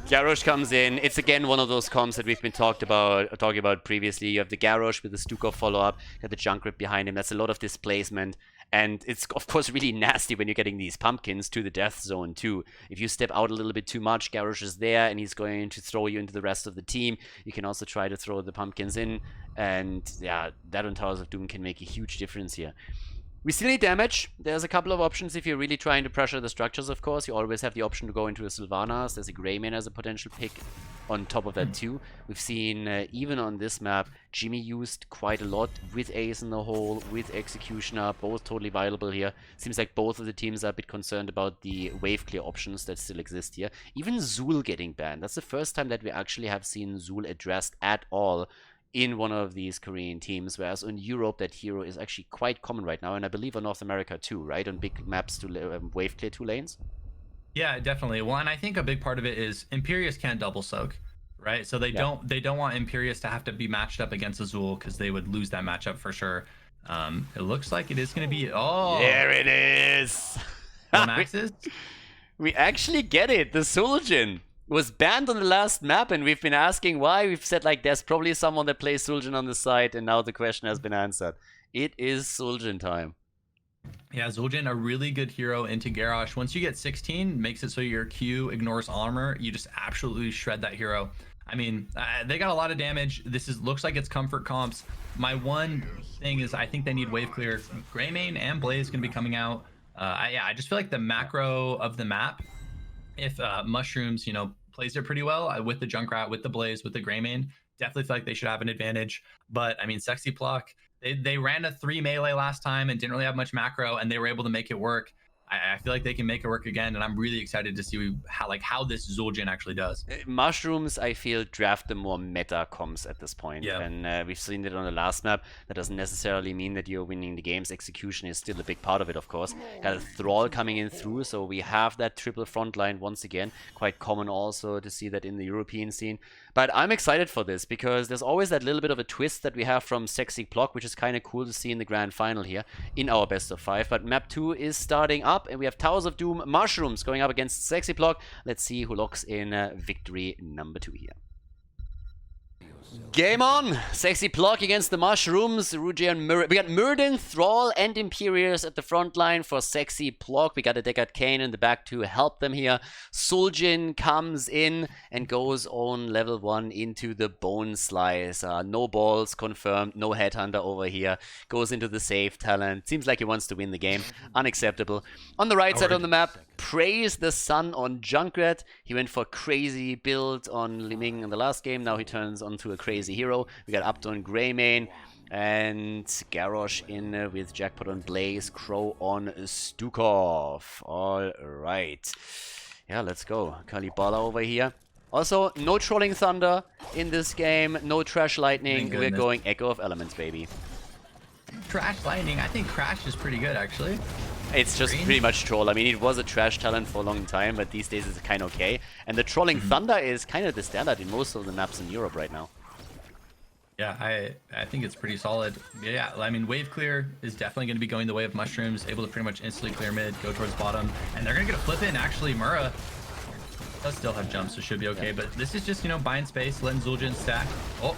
[SPEAKER 1] Garrosh comes in. It's again one of those comps that we've been talking about previously. You have the Garrosh with the Stukov follow-up, you have the Junkrat behind him. That's a lot of displacement. And it's, of course, really nasty when you're getting these pumpkins to the death zone, too. If you step out a little bit too much, Garrosh is there, and he's going to throw you into the rest of the team. You can also try to throw the pumpkins in. And, yeah, that on Towers of Doom can make a huge difference here. We still need damage. There's a couple of options if you're really trying to pressure the structures, of course. You always have the option to go into a Sylvanas. There's a Greymane as a potential pick on top of that too. We've seen, even on this map, Jimmy used quite a lot with Ace in the hole, with Executioner, both totally viable here. Seems like both of the teams are a bit concerned about the wave clear options that still exist here. Even Zul getting banned. That's the first time that we actually have seen Zul addressed at all in one of these Korean teams, whereas in Europe that hero is actually quite common right now, and I believe on North America too, right? On big maps to wave clear 2 lanes.
[SPEAKER 2] Yeah, definitely. Well, and I think a big part of it is Imperius can't double soak, right? So they don't want Imperius to have to be matched up against Azul, because they would lose that matchup for sure. It looks like it is going to be
[SPEAKER 1] there it is.
[SPEAKER 2] Maxes.
[SPEAKER 1] We actually get it. The Suljin was banned on the last map, and we've been asking why. We've said, like, there's probably someone that plays Suljin on the side, and now the question has been answered. It is Suljin time.
[SPEAKER 2] Yeah, Zul'jin, a really good hero into Garrosh. Once you get 16, makes it so your Q ignores armor. You just absolutely shred that hero. I mean, they got a lot of damage. This looks like it's comfort comps. My one thing is I think they need wave clear. Greymane and Blaze going to be coming out. I just feel like the macro of the map, if Mushrooms, you know, plays it pretty well with the Junkrat, with the Blaze, with the Greymane, definitely feel like they should have an advantage. But I mean, SexyPlok, they ran a 3 melee last time and didn't really have much macro, and they were able to make it work. I feel like they can make it work again, and I'm really excited to see how this Zul'jin actually does.
[SPEAKER 1] Mushrooms, I feel, draft the more meta comps at this point.
[SPEAKER 2] Yeah.
[SPEAKER 1] And we've seen it on the last map. That doesn't necessarily mean that you're winning the games. Execution is still a big part of it, of course. Got a Thrall coming in through, so we have that triple front line once again. Quite common also to see that in the European scene. But I'm excited for this, because there's always that little bit of a twist that we have from SexyPlok, which is kind of cool to see in the grand final here in our best of 5. But map 2 is starting up, and we have Towers of Doom Mushrooms going up against SexyPlok. Let's see who locks in victory number 2 here. Game on! SexyPlok against the Mushrooms. Ruji and we got Muradin, Thrall, and Imperius at the front line for SexyPlok. We got a Deckard Kane in the back to help them here. Suljin comes in and goes on level 1 into the Bone Slice. No balls confirmed, no headhunter over here. Goes into the save talent. Seems like he wants to win the game. Unacceptable. On the right side on the map, praise the sun on Junkrat. He went for crazy build on Liming in the last game. Now he turns onto a crazy hero. We got Upton on Greymane and Garrosh in with Jackpot on Blaze, Crow on Stukov. All right. Yeah, let's go. Kalibala over here. Also, no Trolling Thunder in this game. No Trash Lightning. We're going Echo of Elements, baby.
[SPEAKER 2] Trash Lightning. I think Crash is pretty good, actually.
[SPEAKER 1] It's just pretty much Troll. I mean, it was a trash talent for a long time, but these days it's kind of okay. And the Trolling Thunder is kind of the standard in most of the maps in Europe right now.
[SPEAKER 2] Yeah, I think it's pretty solid. Yeah, I mean, wave clear is definitely going to be going the way of Mushrooms, able to pretty much instantly clear mid, go towards bottom, and they're going to get a flip in. Actually, Mura does still have jumps, so should be okay. But this is just, you know, buying space, letting Zul'jin stack. Oh.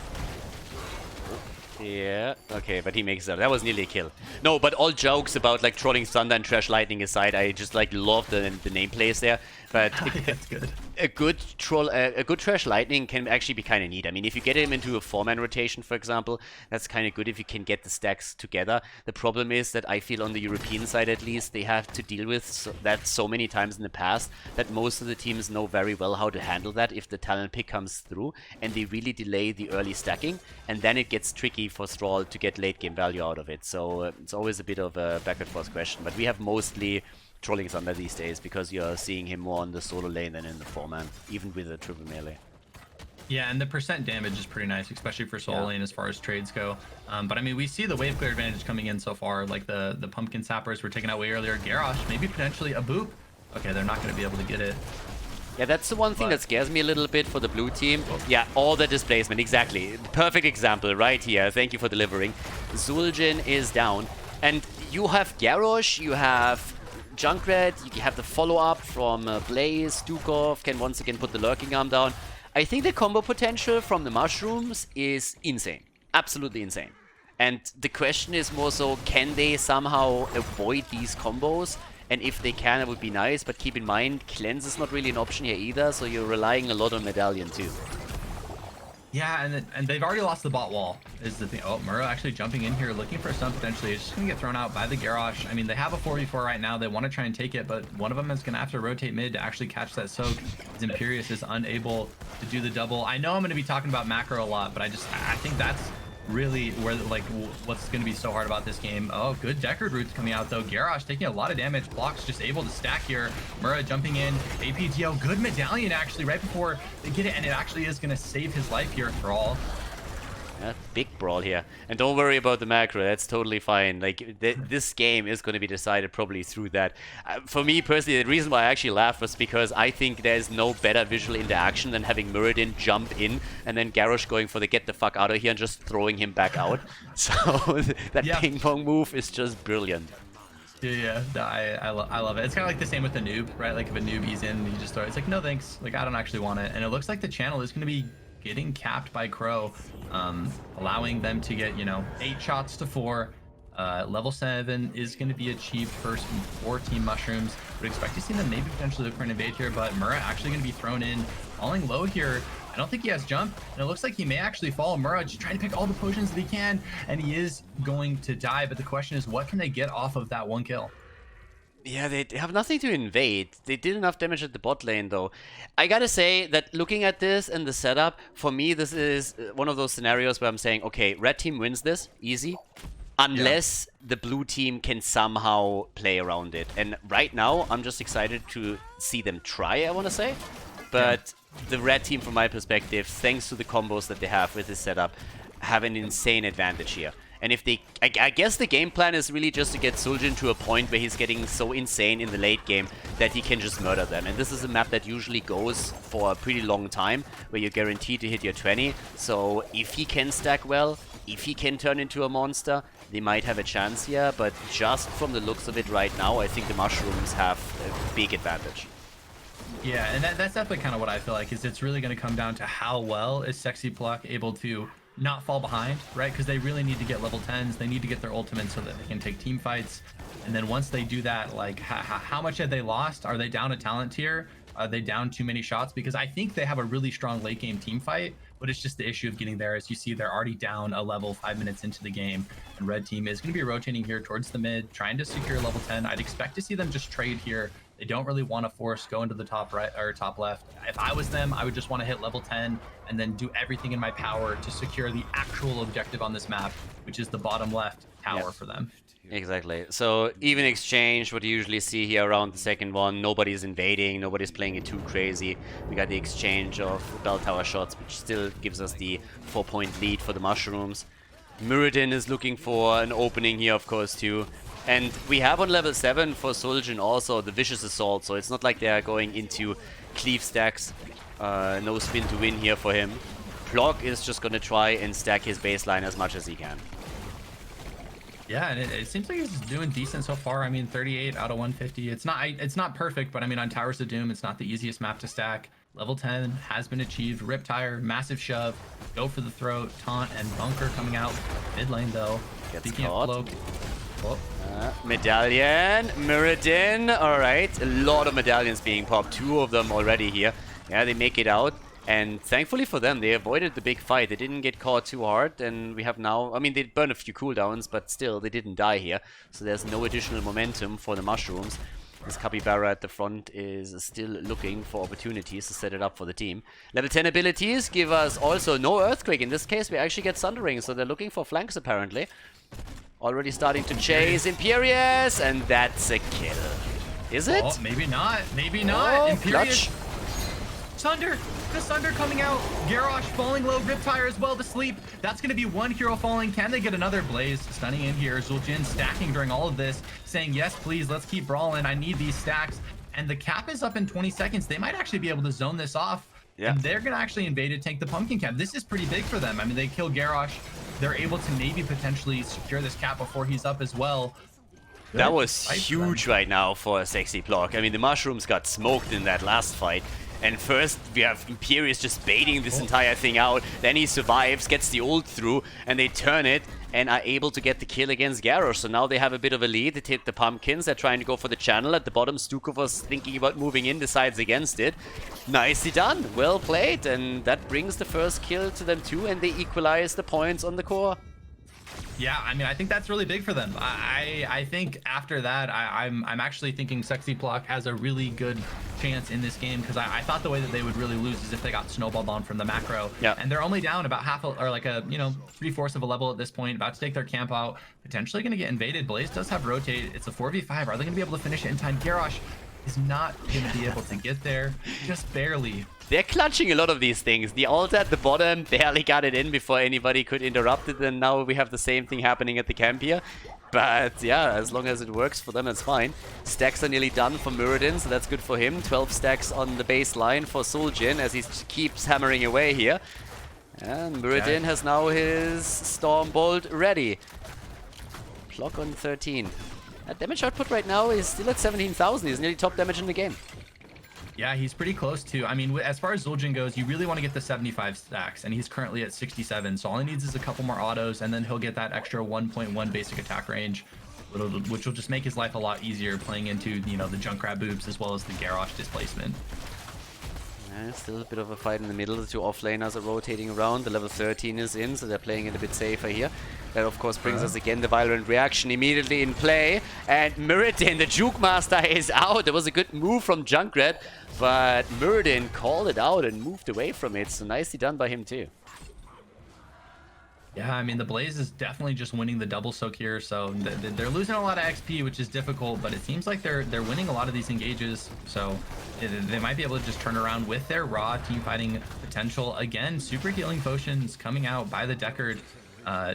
[SPEAKER 1] Yeah, okay, but he makes it up. That was nearly a kill. No, but all jokes about like trolling Thunder and Trash Lightning aside, I just like love the nameplays there. But
[SPEAKER 2] Yeah, that's good.
[SPEAKER 1] a good Trash Lightning can actually be kind of neat. I mean, if you get him into a 4-man rotation, for example, that's kind of good if you can get the stacks together. The problem is that I feel on the European side at least, they have to deal with that so many times in the past that most of the teams know very well how to handle that if the talent pick comes through, and they really delay the early stacking, and then it gets tricky for Stroll to get late game value out of it. So it's always a bit of a back and forth question, but we have mostly trolling Thunder these days because you're seeing him more on the solo lane than in the 4-man, even with a triple melee.
[SPEAKER 2] Yeah, and the percent damage is pretty nice, especially for solo lane as far as trades go. But I mean, we see the wave clear advantage coming in so far. Like the pumpkin sappers were taken out way earlier. Garrosh, maybe potentially a boop. Okay, they're not going to be able to get it.
[SPEAKER 1] Yeah, that's the one thing that scares me a little bit for the blue team. Yeah, all the displacement, exactly. Perfect example right here. Thank you for delivering. Zul'jin is down, and you have Garrosh, you have Junkrat, you have the follow-up from Blaze. Stukov can once again put the lurking arm down. I think the combo potential from the mushrooms is insane. Absolutely insane. And the question is more so, can they somehow avoid these combos? And if they can, it would be nice, but keep in mind, cleanse is not really an option here either, so you're relying a lot on Medallion too.
[SPEAKER 2] Yeah, and they've already lost the bot wall, is the thing. Oh, Mura actually jumping in here, looking for a stun potentially. It's just going to get thrown out by the Garrosh. I mean, they have a 4v4 right now. They want to try and take it, but one of them is going to have to rotate mid to actually catch that soak. Imperius is unable to do the double. I know I'm going to be talking about macro a lot, but I think that's really where, like, what's going to be so hard about this game. Oh, good Deckard roots coming out though. Garrosh taking a lot of damage. Block's just able to stack here. Mura jumping in. APTO, good Medallion actually right before they get it, and it actually is going to save his life here for all.
[SPEAKER 1] Yeah, big brawl here. And don't worry about the macro, that's totally fine. Like, this game is going to be decided probably through that. For me personally, the reason why I actually laughed was because I think there's no better visual interaction than having Muradin jump in and then Garrosh going for the get the fuck out of here and just throwing him back out. So that ping pong move is just brilliant.
[SPEAKER 2] Yeah, I love it. It's kind of like the same with the noob, right? Like if a noob he's in, you just throw it. It's like, no thanks. Like, I don't actually want it. And it looks like the channel is going to be getting capped by Crow, allowing them to get, 8 shots to 4. Level 7 is going to be achieved first for Team Mushrooms. Would expect to see them maybe potentially look for an invade here, but Mura actually going to be thrown in, falling low here. I don't think he has jump, and it looks like he may actually fall. Mura just trying to pick all the potions that he can, and he is going to die. But the question is, what can they get off of that 1 kill?
[SPEAKER 1] Yeah, they have nothing to invade. They did enough damage at the bot lane, though. I gotta say that looking at this and the setup, for me, this is one of those scenarios where I'm saying, okay, red team wins this, easy. Unless the blue team can somehow play around it. And right now, I'm just excited to see them try, I want to say. But the red team, from my perspective, thanks to the combos that they have with this setup, have an insane advantage here. And if they, I guess the game plan is really just to get Zul'jin to a point where he's getting so insane in the late game that he can just murder them. And this is a map that usually goes for a pretty long time, where you're guaranteed to hit your 20. So if he can stack well, if he can turn into a monster, they might have a chance here. But just from the looks of it right now, I think the Mushrooms have a big advantage.
[SPEAKER 2] Yeah, and that's definitely kind of what I feel like, is it's really going to come down to how well is SexyPlok able to not fall behind, right? Because they really need to get level 10s. They need to get their ultimate so that they can take team fights. And then once they do that, like, how much have they lost? Are they down a talent tier? Are they down too many shots? Because I think they have a really strong late game team fight, but it's just the issue of getting there. As you see, they're already down a level 5 minutes into the game, and red team is going to be rotating here towards the mid, trying to secure level 10. I'd expect to see them just trade here. They don't really want to force go into the top right or top left. If I was them, I would just want to hit level 10 and then do everything in my power to secure the actual objective on this map, which is the bottom left tower for them.
[SPEAKER 1] Exactly. So even exchange, what you usually see here around the second one, nobody's invading, nobody's playing it too crazy. We got the exchange of bell tower shots, which still gives us the 4-point lead for the Mushrooms. Muradin is looking for an opening here, of course, too. And we have on level 7 for Zul'jin also the Vicious Assault, so it's not like they're going into cleave stacks. No spin to win here for him. Plok is just going to try and stack his baseline as much as he can.
[SPEAKER 2] Yeah, and it seems like he's doing decent so far. I mean, 38 out of 150. It's not perfect, but I mean, on Towers of Doom, it's not the easiest map to stack. Level 10 has been achieved. Riptire, massive shove, go for the throat, taunt, and bunker coming out. Mid lane though.
[SPEAKER 1] Gets
[SPEAKER 2] Speaking of
[SPEAKER 1] caught.
[SPEAKER 2] Plok. Oh,
[SPEAKER 1] Medallion, Muradin. Alright, a lot of medallions being popped. 2 of them already here. Yeah, they make it out. And thankfully for them, they avoided the big fight. They didn't get caught too hard. And we have now... I mean, they burned a few cooldowns, but still, they didn't die here. So there's no additional momentum for the mushrooms. This Capybara at the front is still looking for opportunities to set it up for the team. Level 10 abilities give us also no Earthquake. In this case, we actually get Sundering, so they're looking for flanks apparently. Already starting to chase Imperius, and that's a kill. Is it?
[SPEAKER 2] Oh, maybe not. Maybe not.
[SPEAKER 1] Oh,
[SPEAKER 2] Imperius.
[SPEAKER 1] clutch.
[SPEAKER 2] Sunder. The Sunder coming out. Garrosh falling low. Riptire as well to sleep. That's going to be one hero falling. Can they get another Blaze? Stunning in here. Zul'jin stacking during all of this, saying, yes, please, let's keep brawling. I need these stacks. And the cap is up in 20 seconds. They might actually be able to zone this off. Yeah. And they're going to actually invade and take the pumpkin cap. This is pretty big for them. I mean, they kill Garrosh. They're able to maybe potentially secure this cap before he's up as well. Good
[SPEAKER 1] that was huge right now for SexyPlok. I mean, the mushrooms got smoked in that last fight. And first, we have Imperius just baiting this entire thing out. Then he survives, gets the ult through, and they turn it and are able to get the kill against Garrosh. So now they have a bit of a lead. They hit the pumpkins. They're trying to go for the channel. At the bottom, Stukova's thinking about moving in, decides against it. Nicely done. Well played. And that brings the first kill to them too, and they equalize the points on the core.
[SPEAKER 2] Yeah, I mean, I think that's really big for them. I think after that, I'm actually thinking SexyPlok has a really good chance in this game, because I thought the way that they would really lose is if they got snowballed on from the macro.
[SPEAKER 1] Yeah.
[SPEAKER 2] And they're only down about half, or like a, 3/4 of a level at this point, about to take their camp out, potentially going to get invaded. Blaze does have rotate. It's a 4v5. Are they going to be able to finish it in time? Garrosh is not going to be able to get there, just barely.
[SPEAKER 1] They're clutching a lot of these things. The ult at the bottom barely got it in before anybody could interrupt it, and now we have the same thing happening at the camp here. But yeah, as long as it works for them, it's fine. Stacks are nearly done for Muradin, so that's good for him. 12 stacks on the baseline for Zul'jin as he keeps hammering away here. And Muradin has now his Stormbolt ready. Clock on 13. Damage output right now is still at 17,000. He's nearly top damage in the game.
[SPEAKER 2] Yeah, he's pretty close to. I mean, as far as Zul'jin goes, you really want to get the 75 stacks, and he's currently at 67. So all he needs is a couple more autos, and then he'll get that extra 1.1 basic attack range, which will just make his life a lot easier playing into, the Junkrat boobs as well as the Garrosh displacement.
[SPEAKER 1] Still a bit of a fight in the middle. The two offlaners are rotating around. The level 13 is in, so they're playing it a bit safer here. That, of course, brings us again the violent reaction immediately in play. And Muradin, the Juke Master, is out. There was a good move from Junkrat, but Muradin called it out and moved away from it. So nicely done by him, too.
[SPEAKER 2] Yeah, I mean, the Blaze is definitely just winning the double soak here, so they're losing a lot of XP, which is difficult, but it seems like they're winning a lot of these engages, so they might be able to just turn around with their raw team fighting potential. Again, super healing potions coming out by the Deckard,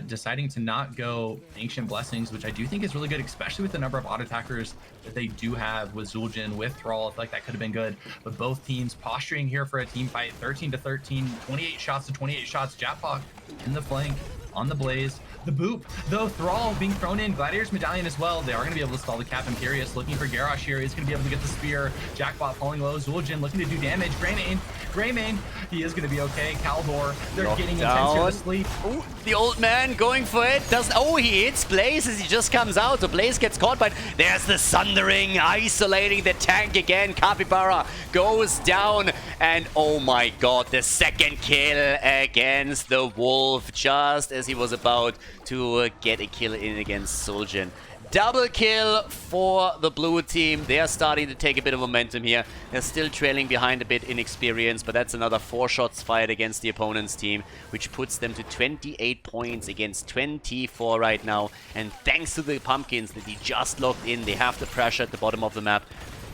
[SPEAKER 2] deciding to not go Ancient Blessings, which I do think is really good, especially with the number of auto attackers that they do have with Zul'jin, with Thrall. I feel like that could have been good, but both teams posturing here for a team fight. 13 to 13, 28 shots to 28 shots. Japok in the flank on the Blaze. The boop, though, Thrall being thrown in. Gladiator's Medallion as well. They are going to be able to stall the cap. Imperius looking for Garrosh here. He's going to be able to get the spear. Jackbot falling low. Zul'jin looking to do damage. Greymane, he is going to be okay. Khaldor, they're getting intense here to sleep.
[SPEAKER 1] Ooh, the old man going for it. Oh, he hits Blaze as he just comes out. So Blaze gets caught, but there's the Sundering isolating the tank again. Capybara goes down, and oh my god, the second kill against the Wolf just as he was about to get a kill in against Zul'jin. Double kill for the blue team. They are starting to take a bit of momentum here. They're still trailing behind a bit in experience, but that's another 4 shots fired against the opponent's team, which puts them to 28 points against 24 right now. And thanks to the pumpkins that he just locked in, they have the pressure at the bottom of the map.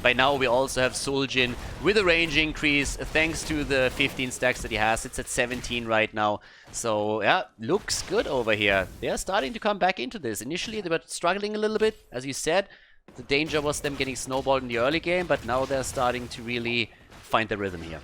[SPEAKER 1] By now, we also have Zul'jin with a range increase thanks to the 15 stacks that he has. It's at 17 right now. So, yeah, looks good over here. They are starting to come back into this. Initially, they were struggling a little bit. As you said, the danger was them getting snowballed in the early game, but now they're starting to really find the rhythm here.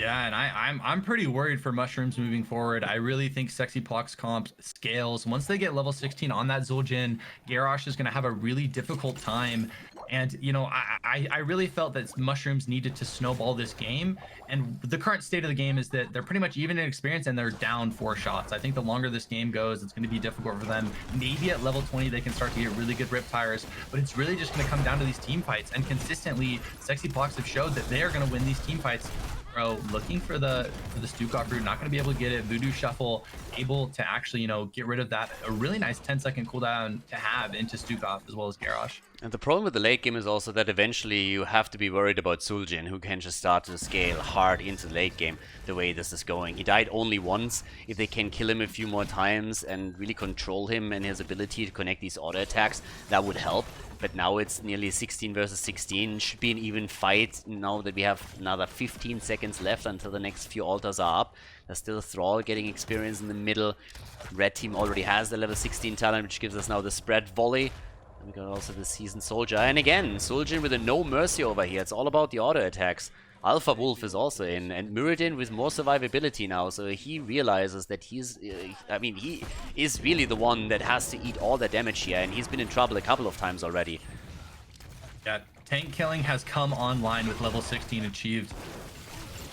[SPEAKER 2] Yeah, and I'm pretty worried for Mushrooms moving forward. I really think SexyPlok's comp scales. Once they get level 16 on that Zul'jin, Garrosh is going to have a really difficult time. And, you know, I really felt that Mushrooms needed to snowball this game. And the current state of the game is that they're pretty much even in experience and they're down 4 shots. I think the longer this game goes, it's going to be difficult for them. Maybe at level 20, they can start to get really good rip tires, but it's really just going to come down to these team fights. And consistently, SexyPloks have showed that they are going to win these team fights. Bro, looking for the Stukov route, not going to be able to get it. Voodoo Shuffle able to actually, you know, get rid of that. A really nice 10-second cooldown to have into Stukov as well as Garrosh.
[SPEAKER 1] And the problem with the late game is also that eventually you have to be worried about Zul'jin, who can just start to scale hard into the late game the way this is going. He died only once. If they can kill him a few more times and really control him and his ability to connect these auto attacks, that would help. But now it's nearly 16 versus 16. Should be an even fight now that we have another 15 seconds left until the next few altars are up. There's still Thrall getting experience in the middle. Red team already has the level 16 talent, which gives us now the spread volley. And we got also the seasoned soldier. And again, Zul'jin with a no mercy over here. It's all about the auto attacks. Alpha Wolf is also in, and Muradin with more survivability now, so he realizes that he's, I mean, he is really the one that has to eat all the damage here, and he's been in trouble a couple of times already.
[SPEAKER 2] Yeah, tank killing has come online with level 16 achieved.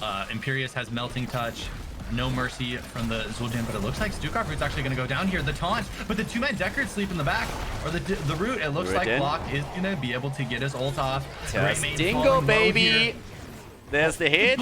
[SPEAKER 2] Imperius has melting touch. No mercy from the Zul'jin, but it looks like Stukov Root's actually going to go down here. The taunt, but the 2-man Deckard sleep in the back, or the root. It looks like Block is going to be able to get his ult off.
[SPEAKER 1] Dingo, baby! There's the hit.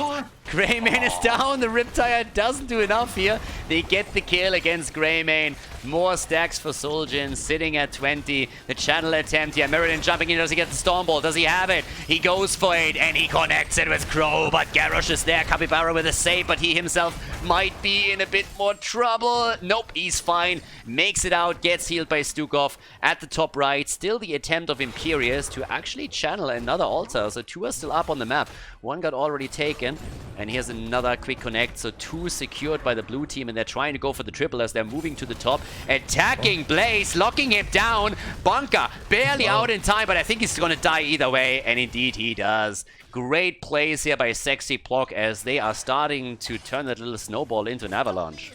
[SPEAKER 1] Greymane is down. The Riptire doesn't do enough here. They get the kill against Greymane. More stacks for Zul'jin, sitting at 20. The channel attempt here. Mirrodin jumping in. Does he get the Stormbolt? Does he have it? He goes for it, and he connects it with Crow. But Garrosh is there. Capybara with a save, but he himself might be in a bit more trouble. Nope, he's fine. Makes it out. Gets healed by Stukov at the top right. Still the attempt of Imperius to actually channel another altar. So 2 are still up on the map. 1 got already taken. And here's another quick connect. So 2 secured by the blue team, and they're trying to go for the triple as they're moving to the top. Attacking Blaze, locking him down. Bunker barely out in time, but I think he's going to die either way. And indeed he does. Great plays here by SexyPlok as they are starting to turn that little snowball into an avalanche.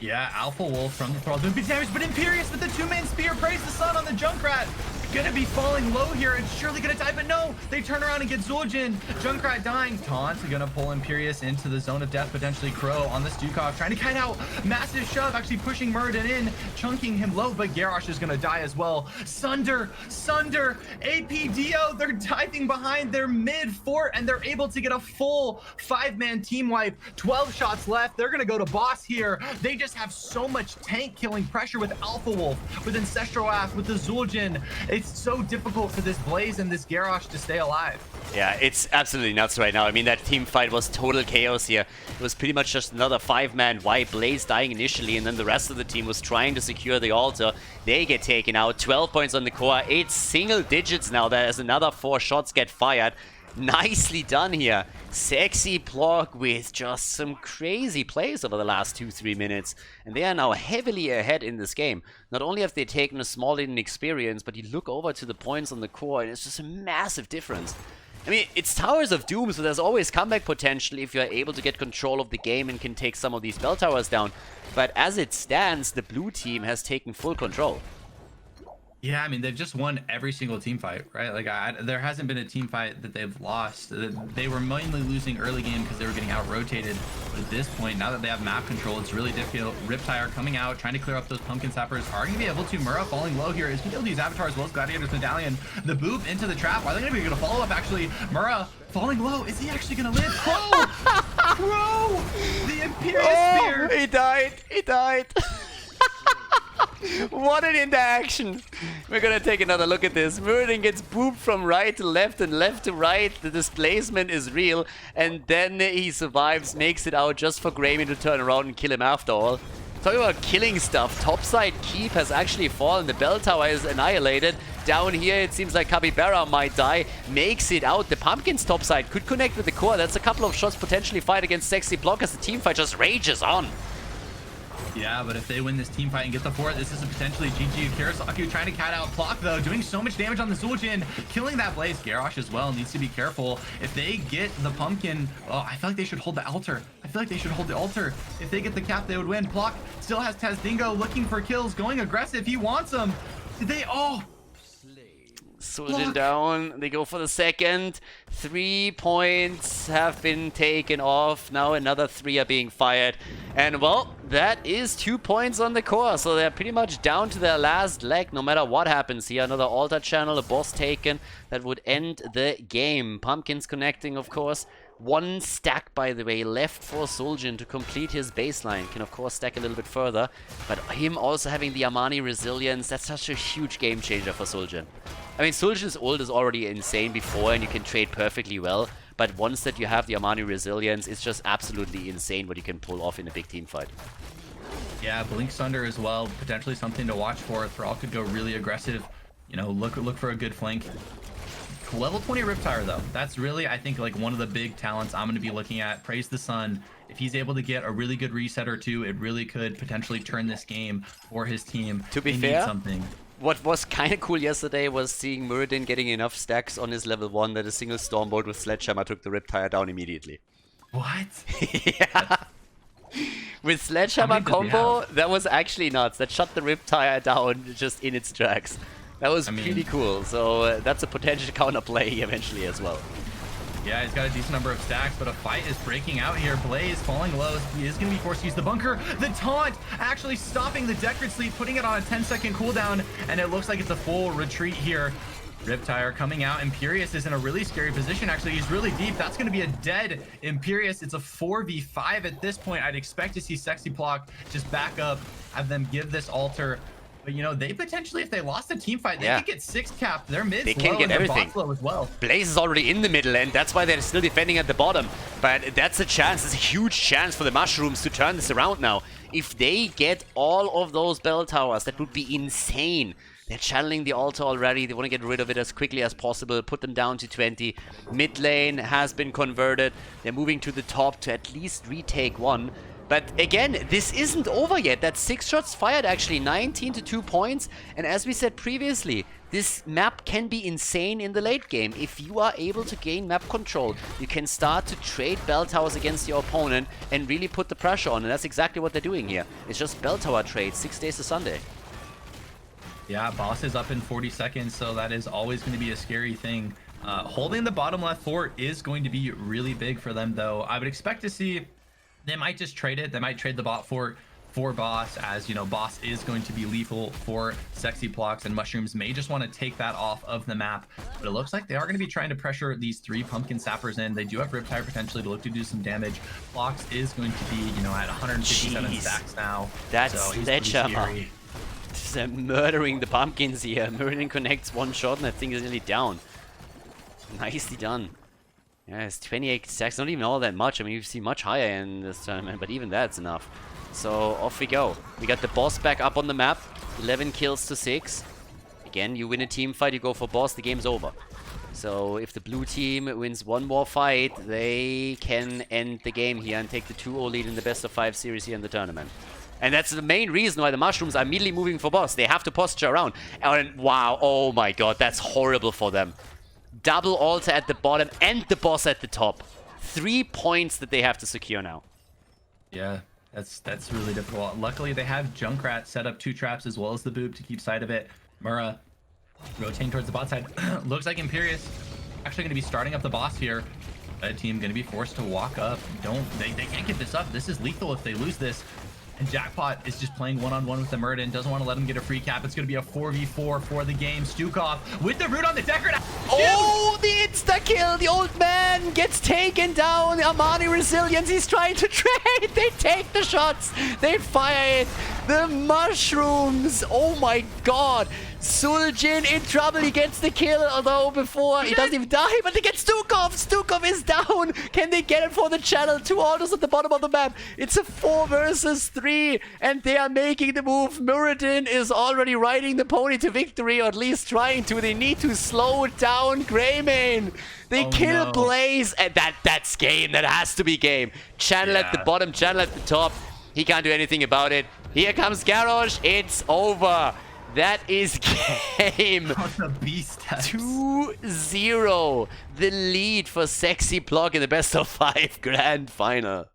[SPEAKER 2] Yeah, Alpha Wolf from the Thrall doing big damage, but Imperius with the 2-man spear praise the sun on the Junkrat. Gonna be falling low here and surely gonna die, but no, they turn around and get Zul'jin. Junkrat dying. Taunt gonna pull Imperius into the zone of death, potentially Crow on the Stukov, trying to kite out. Massive shove, actually pushing Muradin in, chunking him low, but Garrosh is gonna die as well. Sunder, APDO, they're diving behind their mid fort and they're able to get a full 5-man team wipe. 12 shots left. They're gonna go to boss here. They just have so much tank killing pressure with Alpha Wolf, with Ancestral Ass, with the Zul'jin. It's so difficult for this Blaze and this Garrosh to stay alive.
[SPEAKER 1] Yeah, it's absolutely nuts right now. I mean, that team fight was total chaos here. It was pretty much just another 5-man wipe. Blaze dying initially, and then the rest of the team was trying to secure the altar. They get taken out. 12 points on the core. 8 single digits now. There's another 4 shots get fired. Nicely done here. SexyPlok with just some crazy plays over the last 2-3 minutes. And they are now heavily ahead in this game. Not only have they taken a small inexperience, but you look over to the points on the core and it's just a massive difference. I mean, it's Towers of Doom, so there's always comeback potential if you're able to get control of the game and can take some of these bell towers down. But as it stands, the blue team has taken full control.
[SPEAKER 2] Yeah, I mean, they've just won every single team fight, right? Like, there hasn't been a team fight that they've lost. They were mainly losing early game because they were getting out-rotated. But at this point, now that they have map control, it's really difficult. Riptire coming out, trying to clear up those Pumpkin Sappers. Are going to be able to. Murrah falling low here. Is going to be able to use Avatar as well as Gladiator's Medallion. The boop into the trap. Are they going to be able to follow up, actually? Murrah falling low. Is he actually going to live? Crow! Crow! The Imperius Spear!
[SPEAKER 1] He died! He died! What an interaction! We're gonna take another look at this. Muradin gets booped from right to left and left to right. The displacement is real. And then he survives, makes it out just for Greymane to turn around and kill him after all. Talking about killing stuff, topside keep has actually fallen. The bell tower is annihilated. Down here, it seems like Capybara might die. Makes it out. The Pumpkin's topside could connect with the core. That's a couple of shots potentially fight against SexyPlok as the team fight just rages on.
[SPEAKER 2] Yeah, but if they win this team fight and get the fourth, this is a potentially GG. Karasaku trying to cat out Plok, though, doing so much damage on the Zul'jin, killing that Blaze. Garrosh as well needs to be careful. If they get the pumpkin, oh, I feel like they should hold the altar. I feel like they should hold the altar. If they get the cap, they would win. Plok still has Tazdingo looking for kills, going aggressive. He wants them. Did they? Oh.
[SPEAKER 1] Zul'jin down, they go for the second. 3 points have been taken off. Now another 3 are being fired. And well, that is 2 points on the core. So they're pretty much down to their last leg, no matter what happens here. Another altar channel, a boss taken. That would end the game. Pumpkins connecting, of course. 1 stack, by the way, left for Zul'jin to complete his baseline. Can, of course, stack a little bit further. But him also having the Armani resilience, that's such a huge game changer for Zul'jin. I mean, Zul'jin's ult is already insane before, and you can trade perfectly well. But once that you have the Armani resilience, it's just absolutely insane what you can pull off in a big team fight.
[SPEAKER 2] Yeah, Blink Sunder as well, potentially something to watch for. Thrall could go really aggressive. You know, look for a good flank. Level 20 Riptire, though. That's really, I think, like one of the big talents I'm going to be looking at. Praise the Sun. If he's able to get a really good reset or two, it really could potentially turn this game for his team.
[SPEAKER 1] To be fair, what was kind of cool yesterday was seeing Muradin getting enough stacks on his level 1 that a single Stormbolt with Sledgehammer took the Riptire down immediately.
[SPEAKER 2] What?
[SPEAKER 1] Yeah. With Sledgehammer combo, that was actually nuts. That shut the Riptire down just in its tracks. That was pretty cool. So that's a potential counterplay eventually as well.
[SPEAKER 2] Yeah, he's got a decent number of stacks, but a fight is breaking out here. Blaze falling low. He is going to be forced to use the bunker. The taunt actually stopping the Deckard Sleep, putting it on a 10-second cooldown, and it looks like it's a full retreat here. Riptire coming out. Imperius is in a really scary position. Actually, he's really deep. That's going to be a dead Imperius. It's a 4v5 at this point. I'd expect to see SexyPlok just back up, have them give this altar. But, you know, they potentially, if they lost the team fight, they could get 6 cap. Their mid's
[SPEAKER 1] they can get everything
[SPEAKER 2] low as well.
[SPEAKER 1] Blaze is already in the middle, and that's why they're still defending at the bottom. But that's a chance. It's a huge chance for the Mushrooms to turn this around now. If they get all of those bell towers, that would be insane. They're channeling the altar already. They want to get rid of it as quickly as possible. Put them down to 20. Mid lane has been converted. They're moving to the top to at least retake 1. But again, this isn't over yet. That's 6 shots fired actually, 19 to 2 points. And as we said previously, this map can be insane in the late game. If you are able to gain map control, you can start to trade bell towers against your opponent and really put the pressure on. And that's exactly what they're doing here. It's just bell tower trade, 6 days to Sunday.
[SPEAKER 2] Yeah, boss is up in 40 seconds, so that is always going to be a scary thing. Holding the bottom left fort is going to be really big for them, though. I would expect to see they might just trade it. They might trade the bot fort for boss, as you know, boss is going to be lethal for SexyPloks, and Mushrooms may just want to take that off of the map. But it looks like they are going to be trying to pressure these 3 pumpkin sappers in. They do have Riptire potentially to look to do some damage. Ploks is going to be, you know, at 157 stacks now.
[SPEAKER 1] That's
[SPEAKER 2] so
[SPEAKER 1] Sledgehammer. Just murdering the pumpkins here. Muradin connects 1 shot and that thing is nearly down. Nicely done. Yeah, it's 28 stacks, not even all that much. I mean, you see much higher in this tournament, but even that's enough. So off we go. We got the boss back up on the map. 11 kills to 6. Again, you win a team fight, you go for boss, the game's over. So if the blue team wins 1 more fight, they can end the game here and take the 2-0 lead in the best of 5 series here in the tournament. And that's the main reason why the Mushrooms are immediately moving for boss. They have to posture around. And wow, oh my god, that's horrible for them. Double altar at the bottom and the boss at the top. 3 points that they have to secure now.
[SPEAKER 2] Yeah, that's really difficult. Luckily, they have Junkrat set up 2 traps as well as the boob to keep sight of it. Mura rotating towards the bot side. Looks like Imperius actually going to be starting up the boss here. Red team going to be forced to walk up. They can't get this up. This is lethal if they lose this. And Jackpot is just playing one-on-one with the Muradin. Doesn't want to let him get a free cap. It's going to be a 4v4 for the game. Stukov with the root on the Deckard.
[SPEAKER 1] Oh, the insta-kill. The old man gets taken down. Armani resilience. He's trying to trade. They take the shots. They fire it. The Mushrooms. Oh my god. Zul'jin in trouble. He gets the kill, although before he doesn't even die, but they get Stukov. Stukov is down. Can they get it for the channel? 2 autos at the bottom of the map. It's a 4 versus 3, and they are making the move. Muradin is already riding the pony to victory, or at least trying to. They need to slow down Greymane. They kill Blaze, and that's game. That has to be game. Channel at the bottom, channel at the top. He can't do anything about it. Here comes Garrosh. It's over. That is game
[SPEAKER 2] On the beast steps.
[SPEAKER 1] 2-0. The lead for SexyPlok in the best of 5 grand final.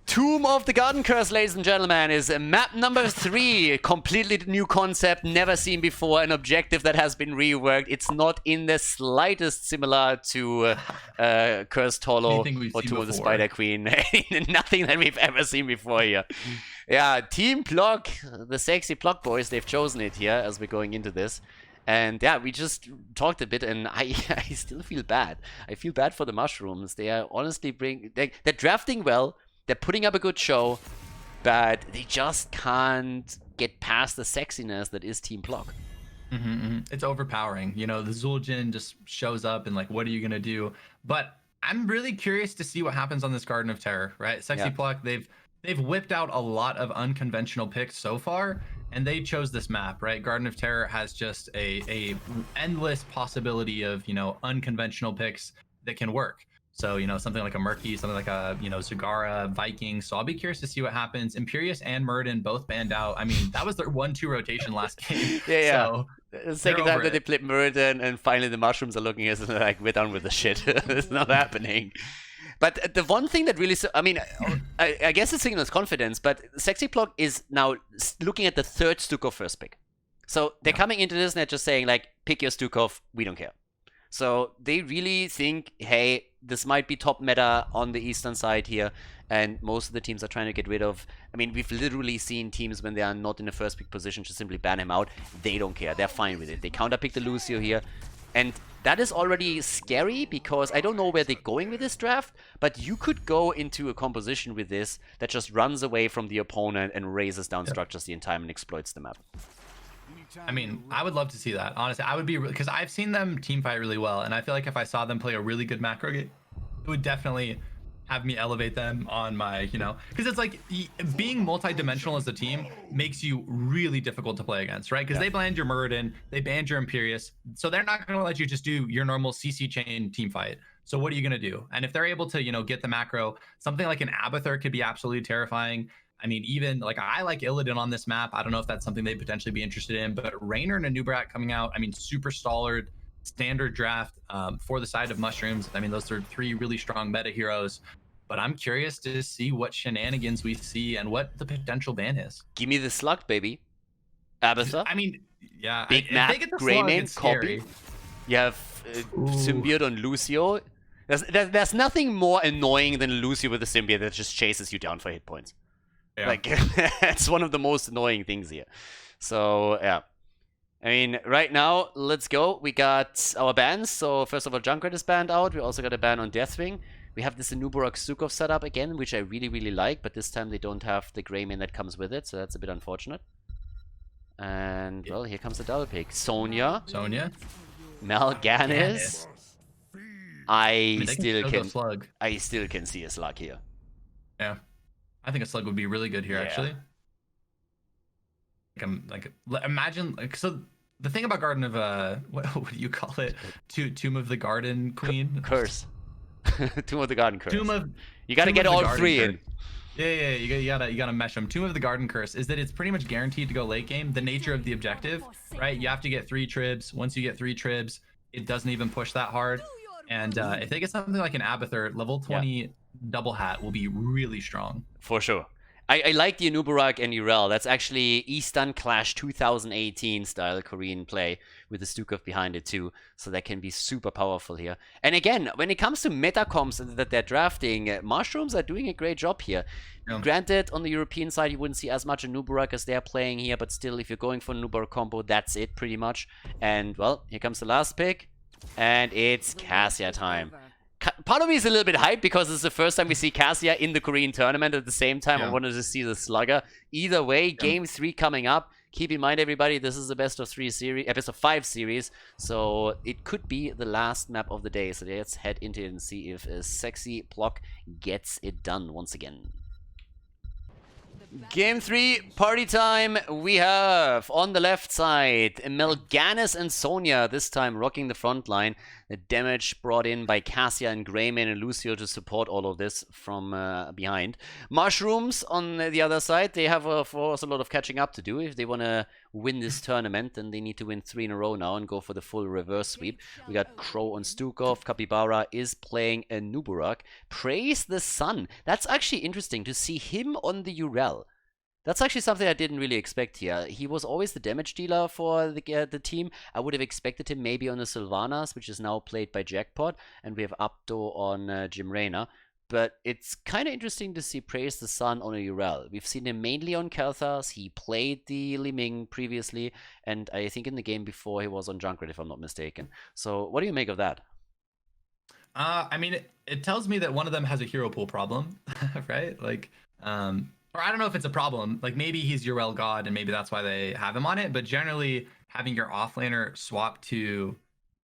[SPEAKER 1] Tomb of the Garden Curse, ladies and gentlemen, is map number 3. Completely new concept, never seen before, an objective that has been reworked. It's not in the slightest similar to Cursed Hollow or Tomb of the Spider Queen. Nothing that we've ever seen before here. Yeah, Team Plok, the SexyPlok boys, they've chosen it here as we're going into this. And yeah, we just talked a bit, and I still feel bad. I feel bad for the mushrooms. They are honestly they're drafting well. They're putting up a good show, but they just can't get past the sexiness that is Team Plok.
[SPEAKER 2] It's overpowering. You know, the Zul'jin just shows up and like, what are you going to do? But I'm really curious to see what happens on this Garden of Terror, right? SexyPlok, they've whipped out a lot of unconventional picks so far, and they chose this map, right? Garden of Terror has just a endless possibility of, you know, unconventional picks that can work. So, you know, something like a Murky, something like a, you know, Zagara, Viking. So I'll be curious to see what happens. Imperius and Murden both banned out. I mean, that was their 1-2 rotation last game.
[SPEAKER 1] Yeah.
[SPEAKER 2] So
[SPEAKER 1] the second time that they played Murden, and finally the mushrooms are looking as like, we're done with the shit. It's not happening. But the one thing that really, I mean, I guess it signals confidence, but SexyPlok is now looking at the third Stukov first pick. So they're coming into this and they're just saying, like, pick your Stukov, we don't care. So they really think, hey, this might be top meta on the eastern side here, and most of the teams are trying to get rid of. I mean, we've literally seen teams when they are not in the first pick position just simply ban him out. They don't care. They're fine with it. They counterpick the Lucio here, and that is already scary because I don't know where they're going with this draft, but you could go into a composition with this that just runs away from the opponent and raises down structures the entire time and exploits the map.
[SPEAKER 2] I mean, I would love to see that. Honestly, I would be, because I've seen them team fight really well, and I feel like if I saw them play a really good macro game, it would definitely have me elevate them on my, you know, because it's like being multi-dimensional as a team makes you really difficult to play against, right? Because they banned your Muradin, they banned your Imperius, so they're not going to let you just do your normal CC chain team fight. So what are you going to do? And if they're able to, you know, get the macro, something like an Abathur could be absolutely terrifying. I mean, even like I like Illidan on this map. I don't know if that's something they'd potentially be interested in, but Raynor and Anub'arak coming out, I mean, super stallard, standard draft for the side of mushrooms. I mean, those are 3 really strong meta heroes, but I'm curious to see what shenanigans we see and what the potential ban is.
[SPEAKER 1] Give me the slug, baby. Abathur.
[SPEAKER 2] I mean, yeah.
[SPEAKER 1] Big Map, Greymane, copy. You have Symbiote on Lucio. There's nothing more annoying than Lucio with a Symbiote that just chases you down for hit points. Yeah. Like, it's one of the most annoying things here. So, yeah. I mean, right now, let's go. We got our bans. So, first of all, Junkrat is banned out. We also got a ban on Deathwing. We have this Anub'arak Stukov setup again, which I really, really like. But this time, they don't have the Greymane that comes with it. So, that's a bit unfortunate. And, well, here comes the double pick. Sonya. Mal'Ganis. I still can see a slug here.
[SPEAKER 2] Yeah. I think a slug would be really good here, actually. Imagine, like, so the thing about Garden of what do you call it? Tomb of the Garden Queen
[SPEAKER 1] Curse. Tomb of the Garden Curse. You gotta
[SPEAKER 2] Tomb
[SPEAKER 1] get all 3 in.
[SPEAKER 2] Yeah, you gotta mesh them. Tomb of the Garden Curse is that it's pretty much guaranteed to go late game. The nature of the objective, right? You have to get 3 tribs. Once you get 3 tribs, it doesn't even push that hard. And if they get something like an Abathur, level 20 double hat will be really strong.
[SPEAKER 1] For sure. I like the Anub'arak and Urel. That's actually Eastern Clash 2018 style Korean play with the Stukov behind it too. So that can be super powerful here. And again, when it comes to meta comps that they're drafting, mushrooms are doing a great job here. Yeah. Granted, on the European side, you wouldn't see as much Anub'arak as they're playing here, but still, if you're going for an Anub'arak combo, that's it pretty much. And well, here comes the last pick. And it's Cassia time. Part of me is a little bit hyped because it's the first time we see Cassia in the Korean tournament. At the same time, I wanted to see the Slugger. Either way, Game 3 coming up. Keep in mind, everybody, this is the best of 5 series. So it could be the last map of the day. So let's head into it and see if SexyPlok gets it done once again. Game 3, party time. We have on the left side Melganis and Sonya, this time rocking the front line. The damage brought in by Cassia and Greymane and Lucio to support all of this from behind. Mushrooms on the other side, they have of course a lot of catching up to do. If they want to win this tournament, then they need to win 3 in a row now and go for the full reverse sweep. We got Crow on Stukov. Capybara is playing a Nuburak. Praise the Sun. That's actually interesting to see him on the Urel. That's actually something I didn't really expect here. He was always the damage dealer for the team. I would have expected him maybe on the Sylvanas, which is now played by Jackpot, and we have Apto on Jim Rayner. But it's kind of interesting to see Praise the Sun on a Urel. We've seen him mainly on Kel'Thas. He played the Liming previously, and I think in the game before he was on Junkrat, if I'm not mistaken. So what do you make of that?
[SPEAKER 2] I mean, it tells me that one of them has a hero pool problem, right? Like, or I don't know if it's a problem. Like maybe he's Urel God and maybe that's why they have him on it. But generally, having your offlaner swap to,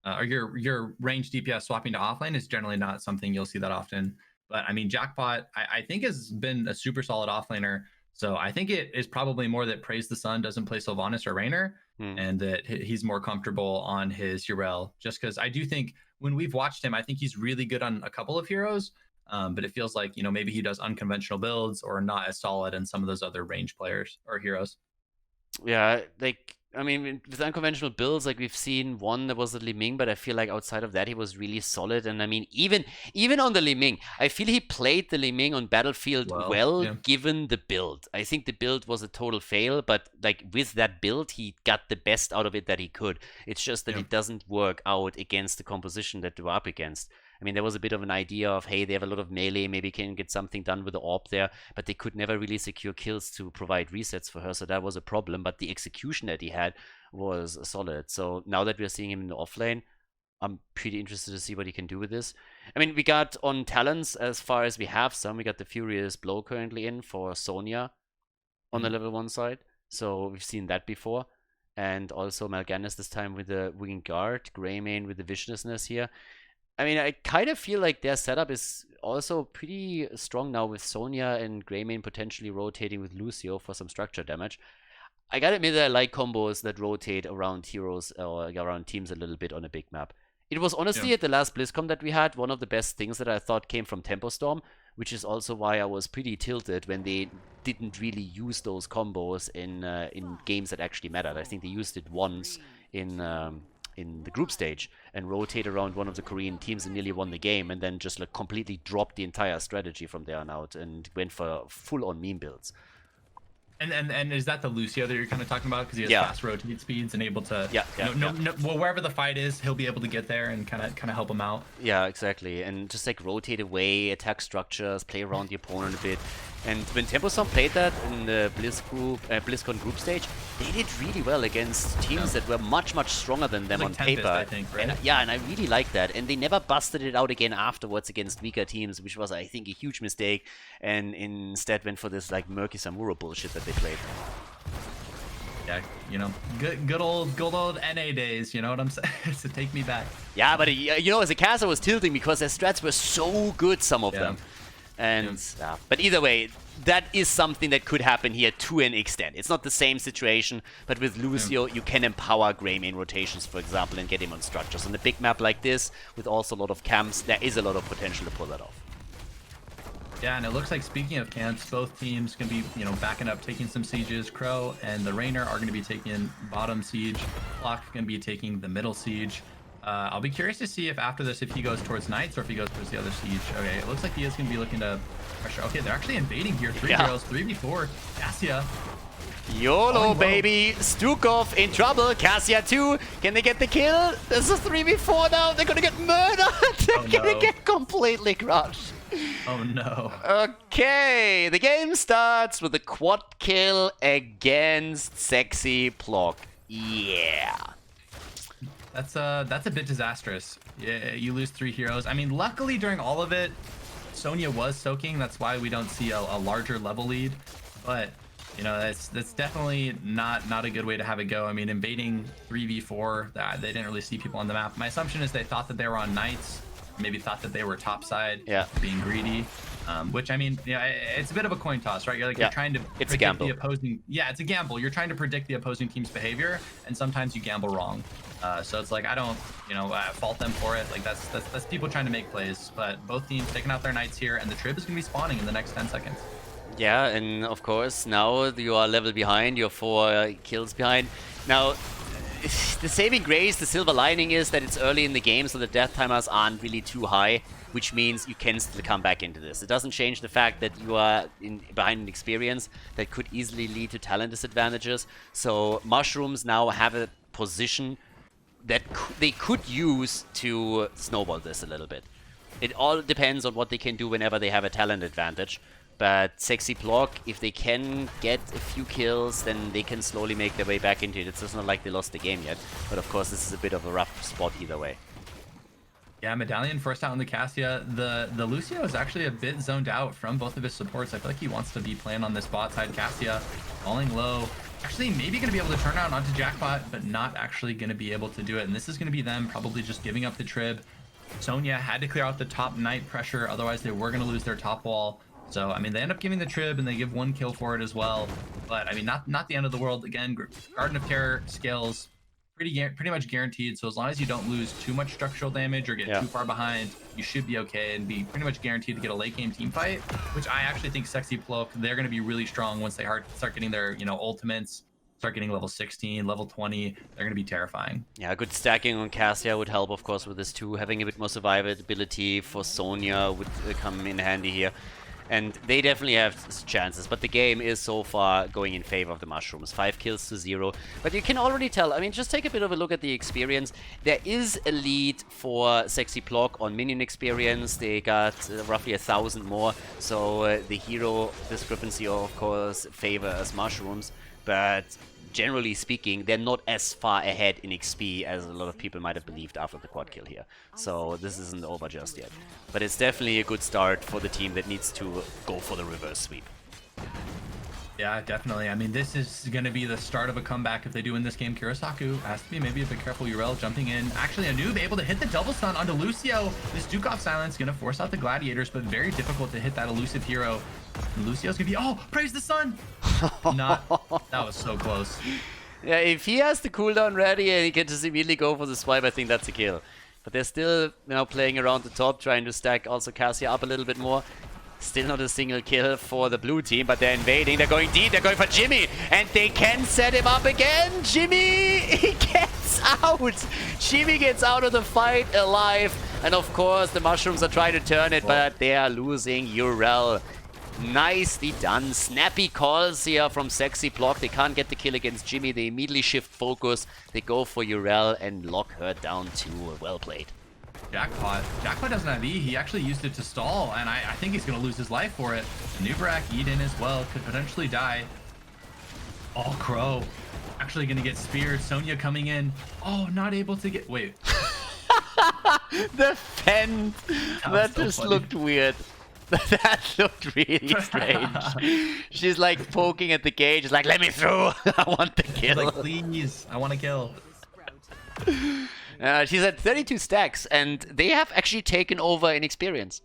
[SPEAKER 2] or your ranged DPS swapping to offlane is generally not something you'll see that often. But I mean, Jackpot, I think has been a super solid offlaner. So I think it is probably more that Praise the Sun doesn't play Sylvanas or Raynor, and that he's more comfortable on his Urel. Just because I do think when we've watched him, I think he's really good on a couple of heroes. But it feels like, you know, maybe he does unconventional builds or not as solid in some of those other range players or heroes.
[SPEAKER 1] Yeah, like, I mean, with unconventional builds, like we've seen one that was a Liming, but I feel like outside of that, he was really solid. And I mean, even on the Liming, I feel he played the Liming on Battlefield well, given the build. I think the build was a total fail, but like with that build, he got the best out of it that he could. It's just that it doesn't work out against the composition that they were up against. I mean, there was a bit of an idea of, hey, they have a lot of melee, maybe can get something done with the AWP there, but they could never really secure kills to provide resets for her, so that was a problem. But the execution that he had was solid. So now that we're seeing him in the offlane, I'm pretty interested to see what he can do with this. I mean, we got on talents, as far as we have some, we got the Furious Blow currently in for Sonya on the level 1 side. So we've seen that before. And also Mal'Ganis this time with the Winged Guard, Greymane with the Viciousness here. I mean, I kind of feel like their setup is also pretty strong now with Sonya and Greymane potentially rotating with Lucio for some structure damage. I gotta admit that I like combos that rotate around heroes or around teams a little bit on a big map. It was honestly at the last BlizzCon that we had one of the best things that I thought came from Tempo Storm, which is also why I was pretty tilted when they didn't really use those combos in games that actually mattered. I think they used it once in the group stage and rotate around one of the Korean teams and nearly won the game, and then just like completely dropped the entire strategy from there on out and went for full-on meme builds.
[SPEAKER 2] And is that the Lucio that you're kind of talking about? Because he has fast rotate speeds and able to, well, wherever the fight is, he'll be able to get there and kind of help him out.
[SPEAKER 1] Yeah, exactly. And just like rotate away, attack structures, play around the opponent a bit. And when Tempo Storm played that in the BlizzCon group stage, they did really well against teams that were much stronger than them on paper.
[SPEAKER 2] I think, right?
[SPEAKER 1] And I really like that. And they never busted it out again afterwards against weaker teams, which was, I think, a huge mistake. And instead went for this like murky Samuro bullshit that they played.
[SPEAKER 2] Yeah, you know, good old NA days, you know what I'm saying? So take me back.
[SPEAKER 1] Yeah, but you know, as a caster, I was tilting because their strats were so good, some of them. And but either way, that is something that could happen here to an extent. It's not the same situation, but with Lucio, you can empower Greymane rotations, for example, and get him on structures. On a big map like this, with also a lot of camps, there is a lot of potential to pull that off.
[SPEAKER 2] Yeah, and it looks like, speaking of camps, both teams can be, you know, backing up, taking some sieges. Crow and the Raynor are going to be taking bottom siege. Plok going to be taking the middle siege. I'll be curious to see if after this, if he goes towards Knights or if he goes towards the other siege. Okay, it looks like he is going to be looking to pressure. Okay, they're actually invading here. 3 heroes, 3v4. Cassia.
[SPEAKER 1] YOLO, baby. Stukov in trouble. Cassia too. Can they get the kill? This is 3v4 now. They're going to get murdered. They're going to get completely crushed.
[SPEAKER 2] Oh no.
[SPEAKER 1] Okay, the game starts with a quad kill against SexyPlok. Yeah.
[SPEAKER 2] That's a bit disastrous. Yeah, you lose 3 heroes. I mean, luckily during all of it, Sonya was soaking. That's why we don't see a larger level lead. But you know, that's definitely not a good way to have it go. I mean, invading 3v4, they didn't really see people on the map. My assumption is they thought that they were on Knights, maybe thought that they were topside, being greedy. Which, I mean, yeah, it's a bit of a coin toss, right? You're like, you're trying to
[SPEAKER 1] it's a
[SPEAKER 2] predict
[SPEAKER 1] gamble.
[SPEAKER 2] the opposing. Yeah, it's a gamble. You're trying to predict the opposing team's behavior, and sometimes you gamble wrong. So it's like, I don't, fault them for it. Like that's people trying to make plays. But both teams taking out their knights here, and the trip is gonna be spawning in the next 10 seconds.
[SPEAKER 1] Yeah, and of course now you are level behind. You're 4 kills behind. Now, the saving grace, the silver lining is that it's early in the game, so the death timers aren't really too high, which means you can still come back into this. It doesn't change the fact that you are behind an experience that could easily lead to talent disadvantages. So mushrooms now have a position that they could use to snowball this a little bit. It all depends on what they can do whenever they have a talent advantage. But SexyPlok, if they can get a few kills, then they can slowly make their way back into it. It's just not like they lost the game yet. But of course, this is a bit of a rough spot either way.
[SPEAKER 2] Yeah, Medallion first out on the Cassia. The Lucio is actually a bit zoned out from both of his supports. I feel like he wants to be playing on this bot side Cassia, falling low. Actually, maybe going to be able to turn out onto Jackpot, but not actually going to be able to do it. And this is going to be them probably just giving up the trib. Sonya had to clear out the top knight pressure, otherwise they were going to lose their top wall. So, I mean, they end up giving the trib and they give 1 kill for it as well. But, I mean, not the end of the world. Again, Garden of Terror scales pretty much guaranteed. So as long as you don't lose too much structural damage or get too far behind, you should be okay and be pretty much guaranteed to get a late game team fight, which I actually think SexyPlok, they're going to be really strong once they start getting their, ultimates, start getting level 16, level 20. They're going to be terrifying.
[SPEAKER 1] Yeah, good stacking on Cassia would help, of course, with this too. Having a bit more survivability for Sonya would come in handy here. And they definitely have chances, but the game is so far going in favor of the mushrooms. 5 kills to 0. But you can already tell, I mean, just take a bit of a look at the experience. There is a lead for SexyPlok on minion experience. They got roughly 1,000 more. So the hero discrepancy, of course, favors mushrooms. But generally speaking, they're not as far ahead in XP as a lot of people might have believed after the quad kill here. So this isn't over just yet. But it's definitely a good start for the team that needs to go for the reverse sweep.
[SPEAKER 2] Yeah, definitely. I mean, this is going to be the start of a comeback if they do win this game. Kirisaku has to be maybe a bit careful. Urel jumping in. Actually, a noob able to hit the double stun onto Lucio. This Dukov silence going to force out the gladiators, but very difficult to hit that elusive hero. And Lucio's going to be, oh, praise the sun. Not, that was so close.
[SPEAKER 1] Yeah, if he has the cooldown ready and he can just immediately go for the swipe, I think that's a kill. But they're still playing around the top, trying to stack also Cassia up a little bit more. Still not a single kill for the blue team, but they're invading. They're going deep. They're going for Jimmy. And they can set him up again. Jimmy, he gets out. Jimmy gets out of the fight alive. And of course, the mushrooms are trying to turn it, but they are losing Urel. Nicely done. Snappy calls here from SexyPlok. They can't get the kill against Jimmy. They immediately shift focus. They go for Urel and lock her down too. Well played.
[SPEAKER 2] Jackpot doesn't have E. He actually used it to stall, and I think he's going to lose his life for it. Nubarak, Eden as well, could potentially die. Oh, Crow. Actually going to get speared. Sonya coming in. Oh, not able to get... Wait.
[SPEAKER 1] The fend. That so just funny. Looked weird. That looked really strange. She's like poking at the cage. She's like, let me through. I want the kill.
[SPEAKER 2] She's like, please, I want to kill.
[SPEAKER 1] She's at 32 stacks, and they have actually taken over in experience.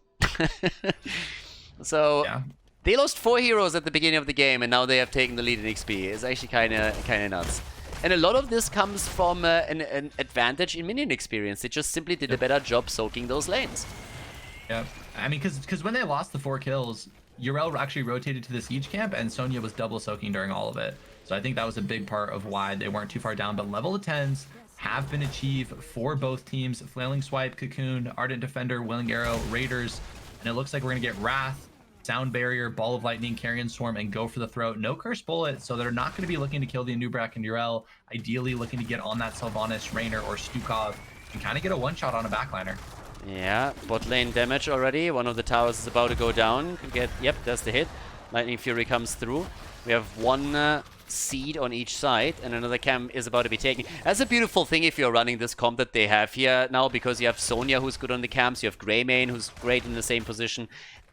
[SPEAKER 1] So yeah. They lost 4 heroes at the beginning of the game, and now they have taken the lead in XP. It's actually kind of nuts. And a lot of this comes from an advantage in minion experience. They just simply did a better job soaking those lanes.
[SPEAKER 2] Yeah, I mean, because when they lost the 4 kills, Urel actually rotated to the siege camp, and Sonya was double soaking during all of it. So I think that was a big part of why they weren't too far down. But level 10s have been achieved for both teams. Flailing Swipe, Cocoon, Ardent Defender, Willing Arrow, Raiders. And it looks like we're going to get Wrath, Sound Barrier, Ball of Lightning, Carrion Swarm, and Go for the Throat. No Curse Bullet, so they're not going to be looking to kill the Anubrak and Urel. Ideally looking to get on that Sylvanas, Raynor, or Stukov and kind of get a one-shot on a backliner.
[SPEAKER 1] Yeah, bot lane damage already. One of the towers is about to go down. Yep, that's the hit. Lightning Fury comes through. We have one seed on each side, and another cam is about to be taken. That's a beautiful thing if you're running this comp that they have here now, because you have Sonya, who's good on the camps, you have Greymane, who's great in the same position.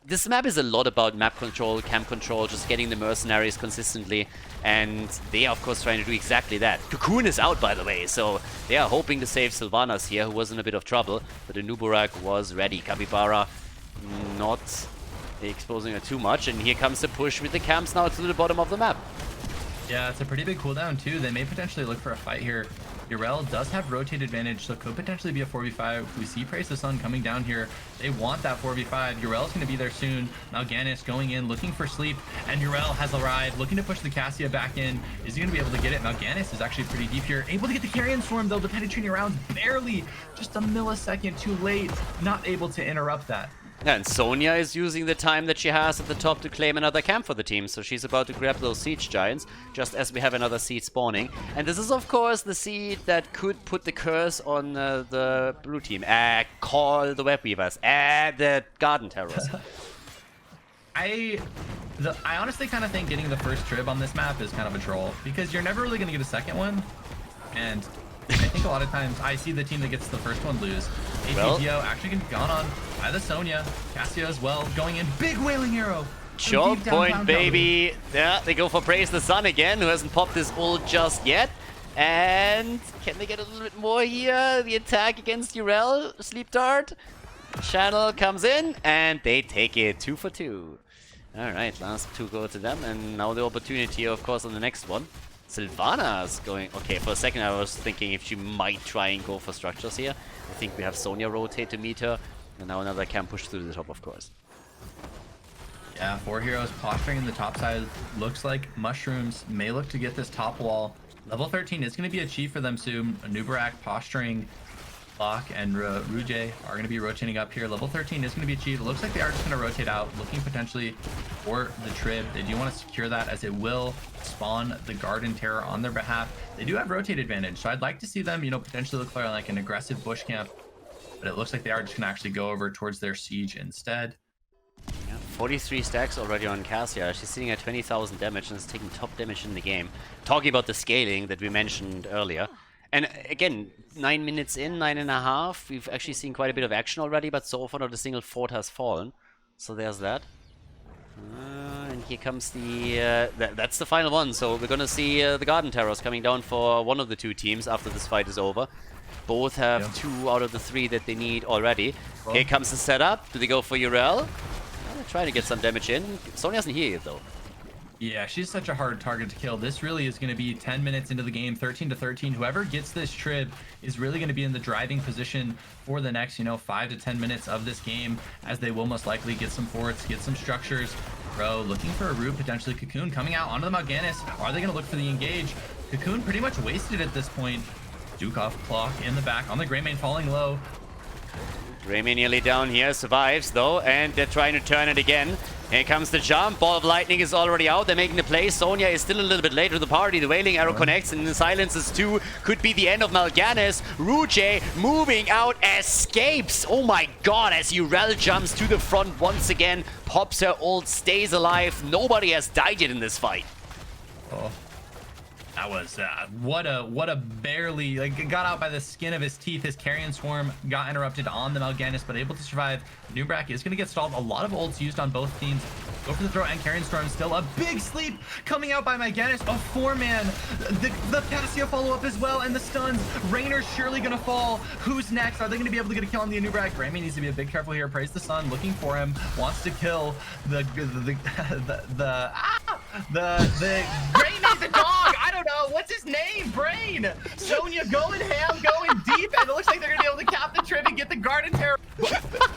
[SPEAKER 1] This map is a lot about map control, camp control, just getting the mercenaries consistently, and they are of course trying to do exactly that. Cocoon is out, by the way, so they are hoping to save Sylvanas here, who was in a bit of trouble, but the Nuburak was ready. Capybara not They're exposing her too much, and here comes the push with the camps now to the bottom of the map.
[SPEAKER 2] Yeah, it's a pretty big cooldown too. They may potentially look for a fight here. Yrel does have rotate advantage, so could potentially be a 4v5. We see Praise the Sun coming down here. They want that 4v5. Yrel's going to be there soon. Mal'Ganis going in, looking for sleep, and Yrel has arrived, looking to push the Cassia back in. Is he going to be able to get it? Mal'Ganis is actually pretty deep here. Able to get the Carrion Storm, though. The penetrating rounds barely, just a millisecond too late. Not able to interrupt that.
[SPEAKER 1] Yeah, and Sonya is using the time that she has at the top to claim another camp for the team, so she's about to grab those siege giants, just as we have another seed spawning. And this is, of course, the seed that could put the curse on the blue team. Call the web weavers. The garden terrors.
[SPEAKER 2] I honestly kind of think getting the first trib on this map is kind of a troll, because you're never really going to get a second one. And I think a lot of times I see the team that gets the first one lose. ATGO actually getting gone on by the Sonya. Cassia as well going in. Big wailing arrow.
[SPEAKER 1] Choke point, baby. Yeah, they go for Praise the Sun again, who hasn't popped his ult just yet. And can they get a little bit more here? The attack against Yrel. Sleep Dart. Channel comes in, and they take it 2 for 2. Alright, last 2 go to them. And now the opportunity, of course, on the next one. Sylvana's going... Okay, for a second I was thinking if she might try and go for structures here. I think we have Sonya rotate to meet her. And now another camp push through the top, of course.
[SPEAKER 2] Yeah, 4 heroes posturing in the top side. Looks like Mushrooms may look to get this top wall. Level 13 is going to be achieved for them soon. Nubarak posturing. Locke and Ruje are going to be rotating up here. Level 13 is going to be achieved. It looks like they are just going to rotate out, looking potentially for the trib. They do want to secure that, as it will spawn the Garden Terror on their behalf. They do have rotate advantage, so I'd like to see them, you know, potentially look for like an aggressive bush camp. But it looks like they are just going to actually go over towards their siege instead.
[SPEAKER 1] Yeah, 43 stacks already on Cassia. She's sitting at 20,000 damage and is taking top damage in the game. Talking about the scaling that we mentioned earlier. And again, 9 minutes in, 9.5, we've actually seen quite a bit of action already, but so far not a single fort has fallen. So there's that. And here comes the... that's the final one, so we're gonna see the Garden Terrors coming down for one of the 2 teams after this fight is over. Both have 2 out of the 3 that they need already. Well, here comes the setup. Do they go for Yrel? They're trying to get some damage in. Sonya isn't here yet, though.
[SPEAKER 2] Yeah, she's such a hard target to kill. This really is going to be 10 minutes into the game, 13 to 13. Whoever gets this trib is really going to be in the driving position for the next, 5 to 10 minutes of this game, as they will most likely get some forts, get some structures. Bro, looking for a root, potentially Cocoon coming out onto the Mal'Ganis. Are they going to look for the engage? Cocoon pretty much wasted at this point. Dukov clock in the back on the Greymane falling low.
[SPEAKER 1] Greymane nearly down here, survives though, and they're trying to turn it again. Here comes the jump. Ball of Lightning is already out. They're making the play. Sonya is still a little bit late to the party. The Wailing Arrow connects, and the silences too. Could be the end of Mal'Ganis. Ruje moving out, escapes. Oh my god, as Yrel jumps to the front once again. Pops her ult, stays alive. Nobody has died yet in this fight.
[SPEAKER 2] Oh. That was what a barely, like, got out by the skin of his teeth. His Carrion Swarm got interrupted on the Mal'Ganis, but able to survive. Nubarak is going to get stalled. A lot of ults used on both teams. Go for the throw, and Carrion Storm still a big sleep coming out by Mal'Ganis. A 4-man. The Cassia follow up as well, and the stuns. Rainer's surely going to fall. Who's next? Are they going to be able to get a kill on the Nubarak? Greymane needs to be a bit careful here. Praise the Sun, looking for him. Wants to kill the Greymane, the dog. I don't know. What's his name? Brain. Sonya going ham, going deep, and it looks like they're going to be able to cap the trip and get the Garden Terror.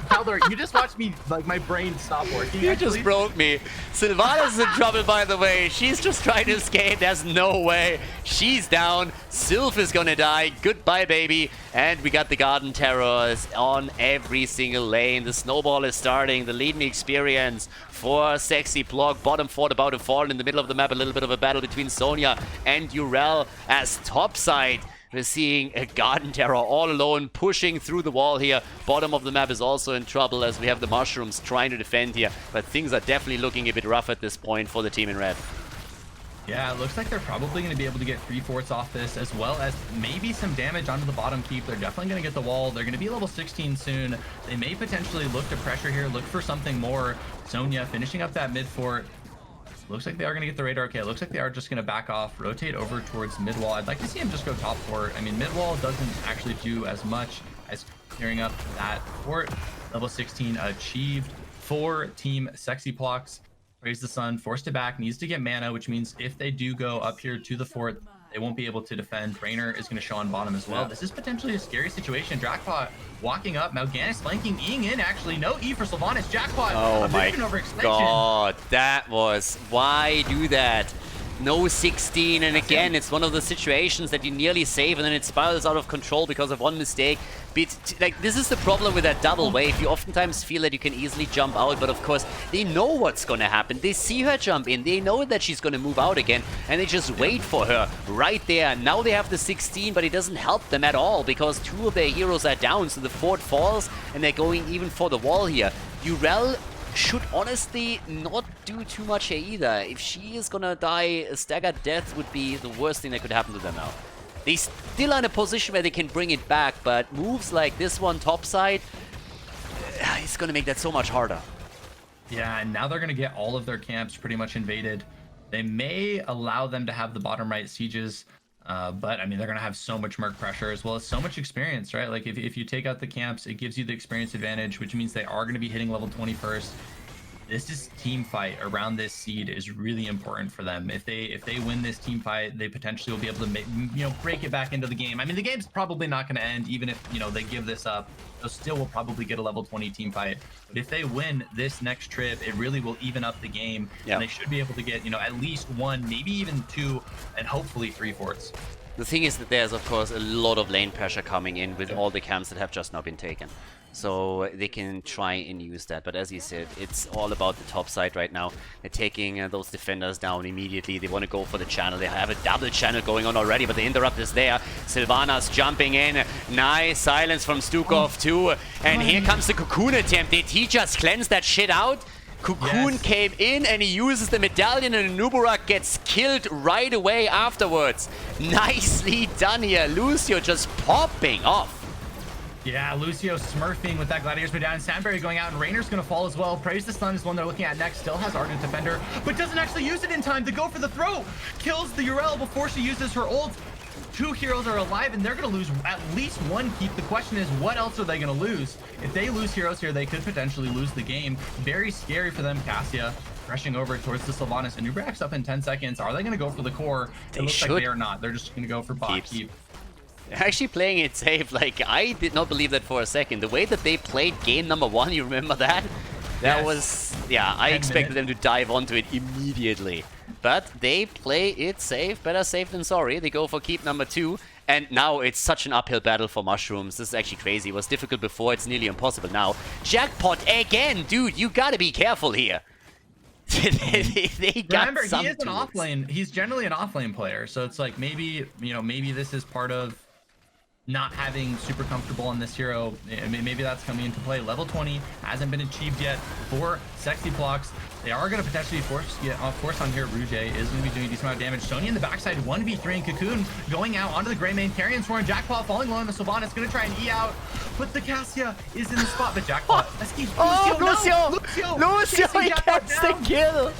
[SPEAKER 2] Khaldor, you just watched me, like, my brain stop working.
[SPEAKER 1] You just broke me. Sylvana's in trouble, by the way. She's just trying to escape. There's no way. She's down. Sylph is gonna die. Goodbye, baby. And we got the Garden Terrors on every single lane. The snowball is starting. The leading experience for SexyPlok. Bottom fort about to fall in the middle of the map. A little bit of a battle between Sonya and Yrel as topside. We're seeing a Garden Terror all alone, pushing through the wall here. Bottom of the map is also in trouble, as we have the Mushrooms trying to defend here. But things are definitely looking a bit rough at this point for the team in red.
[SPEAKER 2] Yeah, it looks like they're probably going to be able to get 3 forts off this, as well as maybe some damage onto the bottom keep. They're definitely going to get the wall. They're going to be level 16 soon. They may potentially look to pressure here, look for something more. Sonya finishing up that mid fort. Looks like they are going to get the radar. Okay, it looks like they are just going to back off, rotate over towards mid wall. I'd like to see him just go top fort. I mean, mid wall doesn't actually do as much as clearing up that fort. Level 16 achieved. for Team SexyPloks. Praise the Sun, forced it back, needs to get mana, which means if they do go up here to the fort, they won't be able to defend. Rainer is going to show on bottom as well. This is potentially a scary situation. Jackpot walking up. Mal'Ganis flanking, Eing in actually. No E for Sylvanas. Jackpot.
[SPEAKER 1] Oh my god, that was... Why do that? No 16, and again, it's one of the situations that you nearly save and then it spirals out of control because of one mistake. Like, this is the problem with that double wave. You oftentimes feel that you can easily jump out, but of course, they know what's gonna happen. They see her jump in, they know that she's gonna move out again, and they just wait for her right there. Now they have the 16, but it doesn't help them at all because two of their heroes are down, so the fort falls, and they're going even for the wall here. Urel should honestly not do too much here either. If she is gonna die, a staggered death would be the worst thing that could happen to them now. They still are in a position where they can bring it back, but moves like this one topside, it's gonna make that so much harder.
[SPEAKER 2] Yeah, and now they're gonna get all of their camps pretty much invaded. They may allow them to have the bottom right sieges, but I mean, they're gonna have so much merc pressure as well as so much experience, right? Like if you take out the camps, it gives you the experience advantage, which means they are gonna be hitting level 20 first. This team fight around this seed is really important for them. If they win this team fight, they potentially will be able to make, break it back into the game. I mean, the game's probably not going to end even if they give this up. They still will probably get a level 20 team fight. But if they win this next trip, it really will even up the game. Yep. And they should be able to get at least one, maybe even two, and hopefully 3 forts.
[SPEAKER 1] The thing is that there's of course a lot of lane pressure coming in with all the camps that have just now been taken. So they can try and use that, but as you said, it's all about the top side right now. They're taking those defenders down immediately. They want to go for the channel. They have a double channel going on already, but the interrupt is there. Sylvanas jumping in. Nice silence from Stukov too. And here comes the Cocoon attempt. Did he just cleanse that shit out? Cocoon came in and he uses the medallion and Nuburak gets killed right away afterwards. Nicely done here. Lucio just popping off.
[SPEAKER 2] Yeah, Lucio smurfing with that Gladiator's medallion. Sandberry going out, and Rainer's going to fall as well. Praise the Sun is one they're looking at next. Still has Ardent Defender, but doesn't actually use it in time to go for the throw. Kills the Urel before she uses her ult. 2 heroes are alive, and they're going to lose at least 1 keep. The question is, what else are they going to lose? If they lose heroes here, they could potentially lose the game. Very scary for them. Cassia rushing over towards the Sylvanas, and Nuburak's up in 10 seconds. Are they going to go for the core? It looks like they are not. They're just going to go for bot keep.
[SPEAKER 1] Actually playing it safe, like, I did not believe that for a second. The way that they played game number 1, you remember that? That was, yeah, I expected them to dive onto it immediately. But they play it safe, better safe than sorry. They go for keep number 2, and now it's such an uphill battle for Mushrooms. This is actually crazy. It was difficult before, it's nearly impossible now. Jackpot again, dude, you gotta be careful here. they got
[SPEAKER 2] Remember, he is an offlane. He's generally an offlane player, so it's like maybe, maybe this is part of not having super comfortable on this hero. I mean, maybe that's coming into play. Level 20 hasn't been achieved yet for SexyPloks. They are going to potentially force on here. Rouge is going to be doing a decent amount of damage. Sonya in the backside, 1v3, and Cocoon going out onto the Grey Main. Carrion Swarm, Jackpot falling low on the Sylvanas, going to try and E out, but the Cassia is in the spot. But Jackpot escapes.
[SPEAKER 1] Lucio, he gets the kill.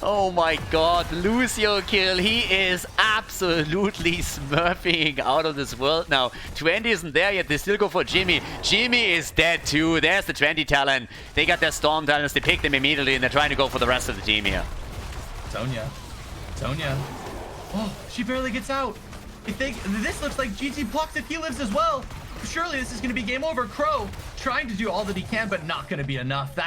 [SPEAKER 1] Oh my god, Lucio kill. He is absolutely smurfing out of this world now. 20 isn't there yet. They still go for Jimmy. Jimmy is dead too. There's the 20 talent. They got their Storm talents. They pick them immediately and they're trying to go for the rest of the team here.
[SPEAKER 2] Sonya. Oh, she barely gets out. This looks like GT Plucks if he lives as well. Surely this is going to be game over. Crow trying to do all that he can, but not going to be enough.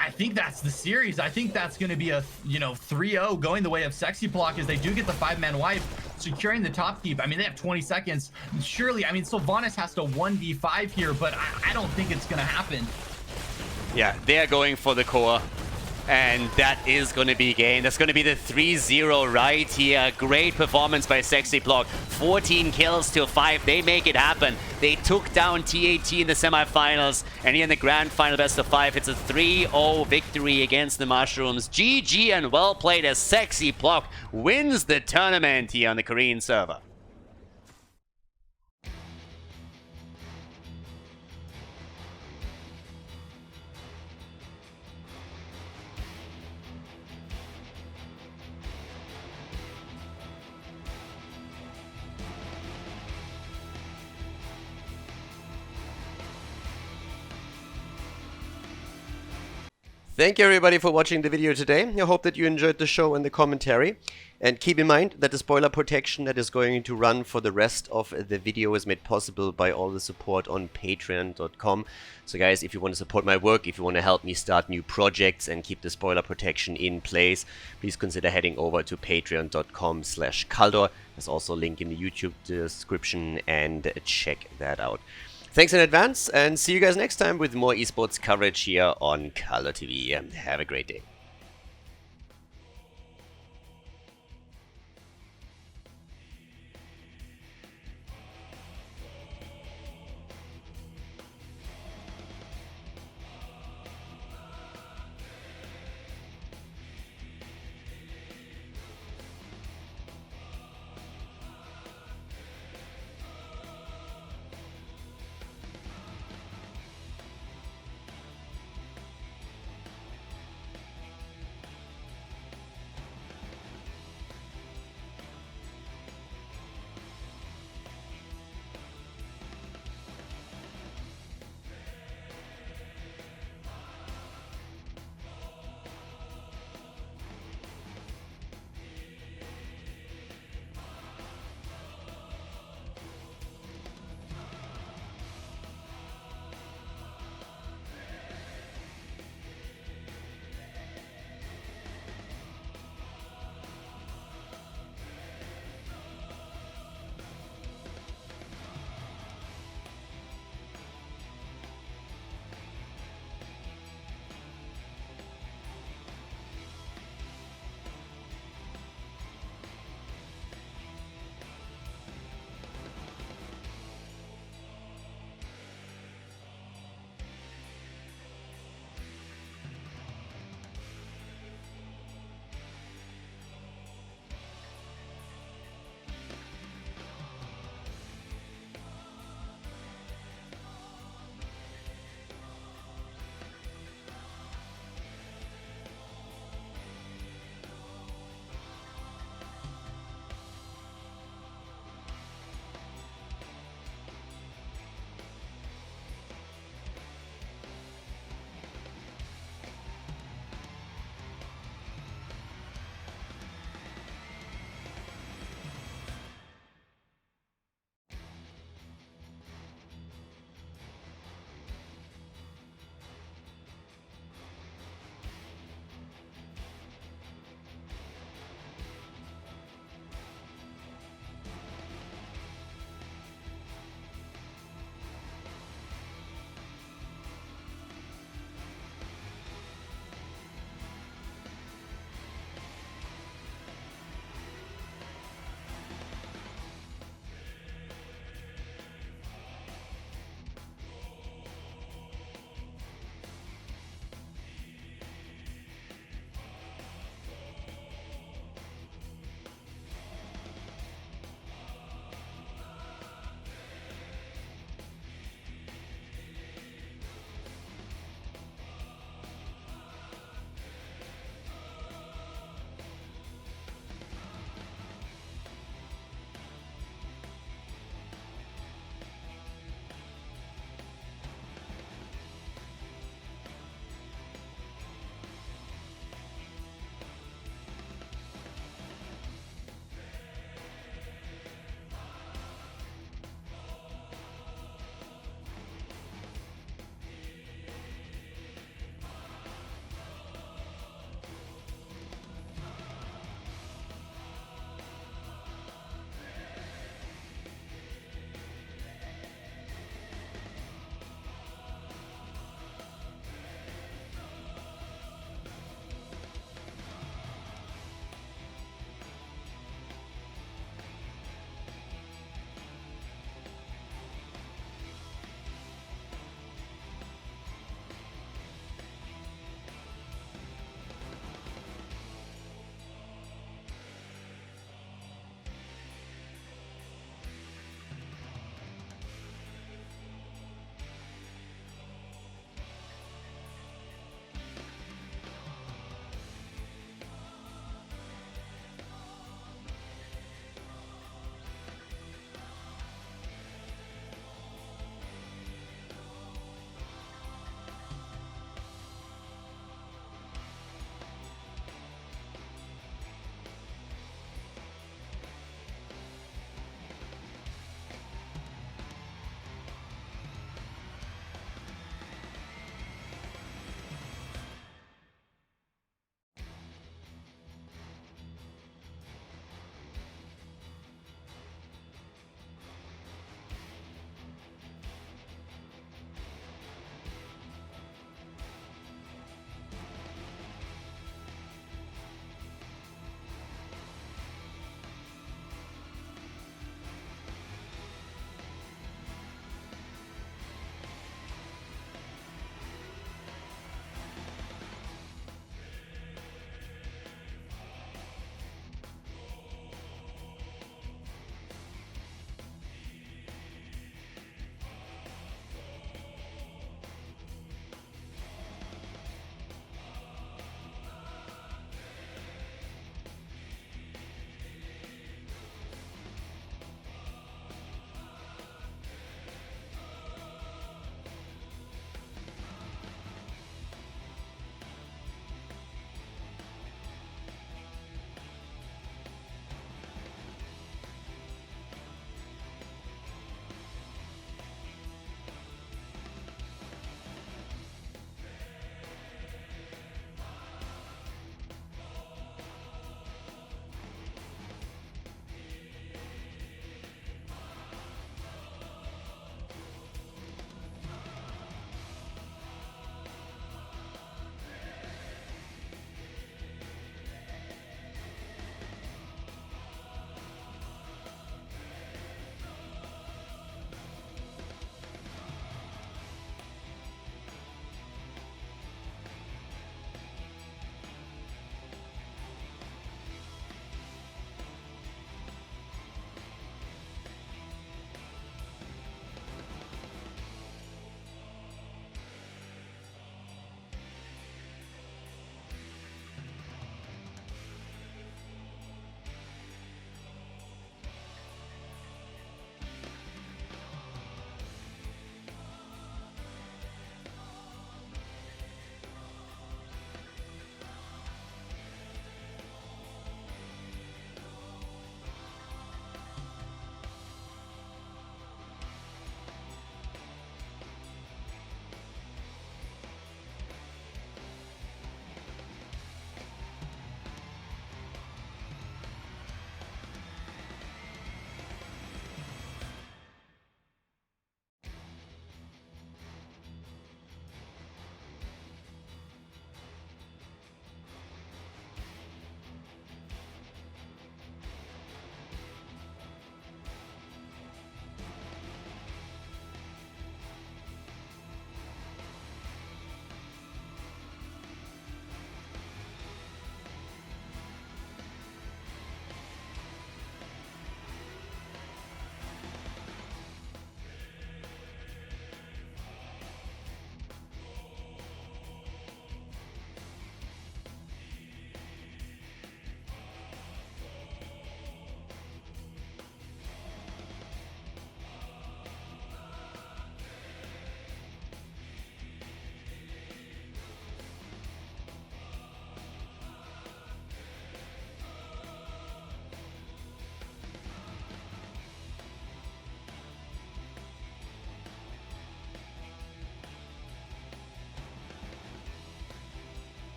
[SPEAKER 2] I think that's the series. I think that's going to be a 3-0 going the way of SexyPlok as they do get the 5-man wipe, securing the top keep. I mean, they have 20 seconds. Surely, I mean, Sylvanas has to 1v5 here, but I don't think it's going to happen.
[SPEAKER 1] Yeah, they're going for the core. And that is going to be game. That's going to be the 3-0 right here. Great performance by SexyPlok. 14 kills to 5. They make it happen. They took down TAT in the semifinals. And here in the grand final best of 5, it's a 3-0 victory against the Mushrooms. GG and well played as SexyPlok wins the tournament here on the Korean server.
[SPEAKER 3] Thank you everybody for watching the video today. I hope that you enjoyed the show and the commentary. And keep in mind that the spoiler protection that is going to run for the rest of the video is made possible by all the support on patreon.com. So guys, if you want to support my work, if you want to help me start new projects and keep the spoiler protection in place, please consider heading over to patreon.com/Khaldor. There's also a link in the YouTube description, and check that out. Thanks in advance, and see you guys next time with more esports coverage here on Khaldor TV. Have a great day.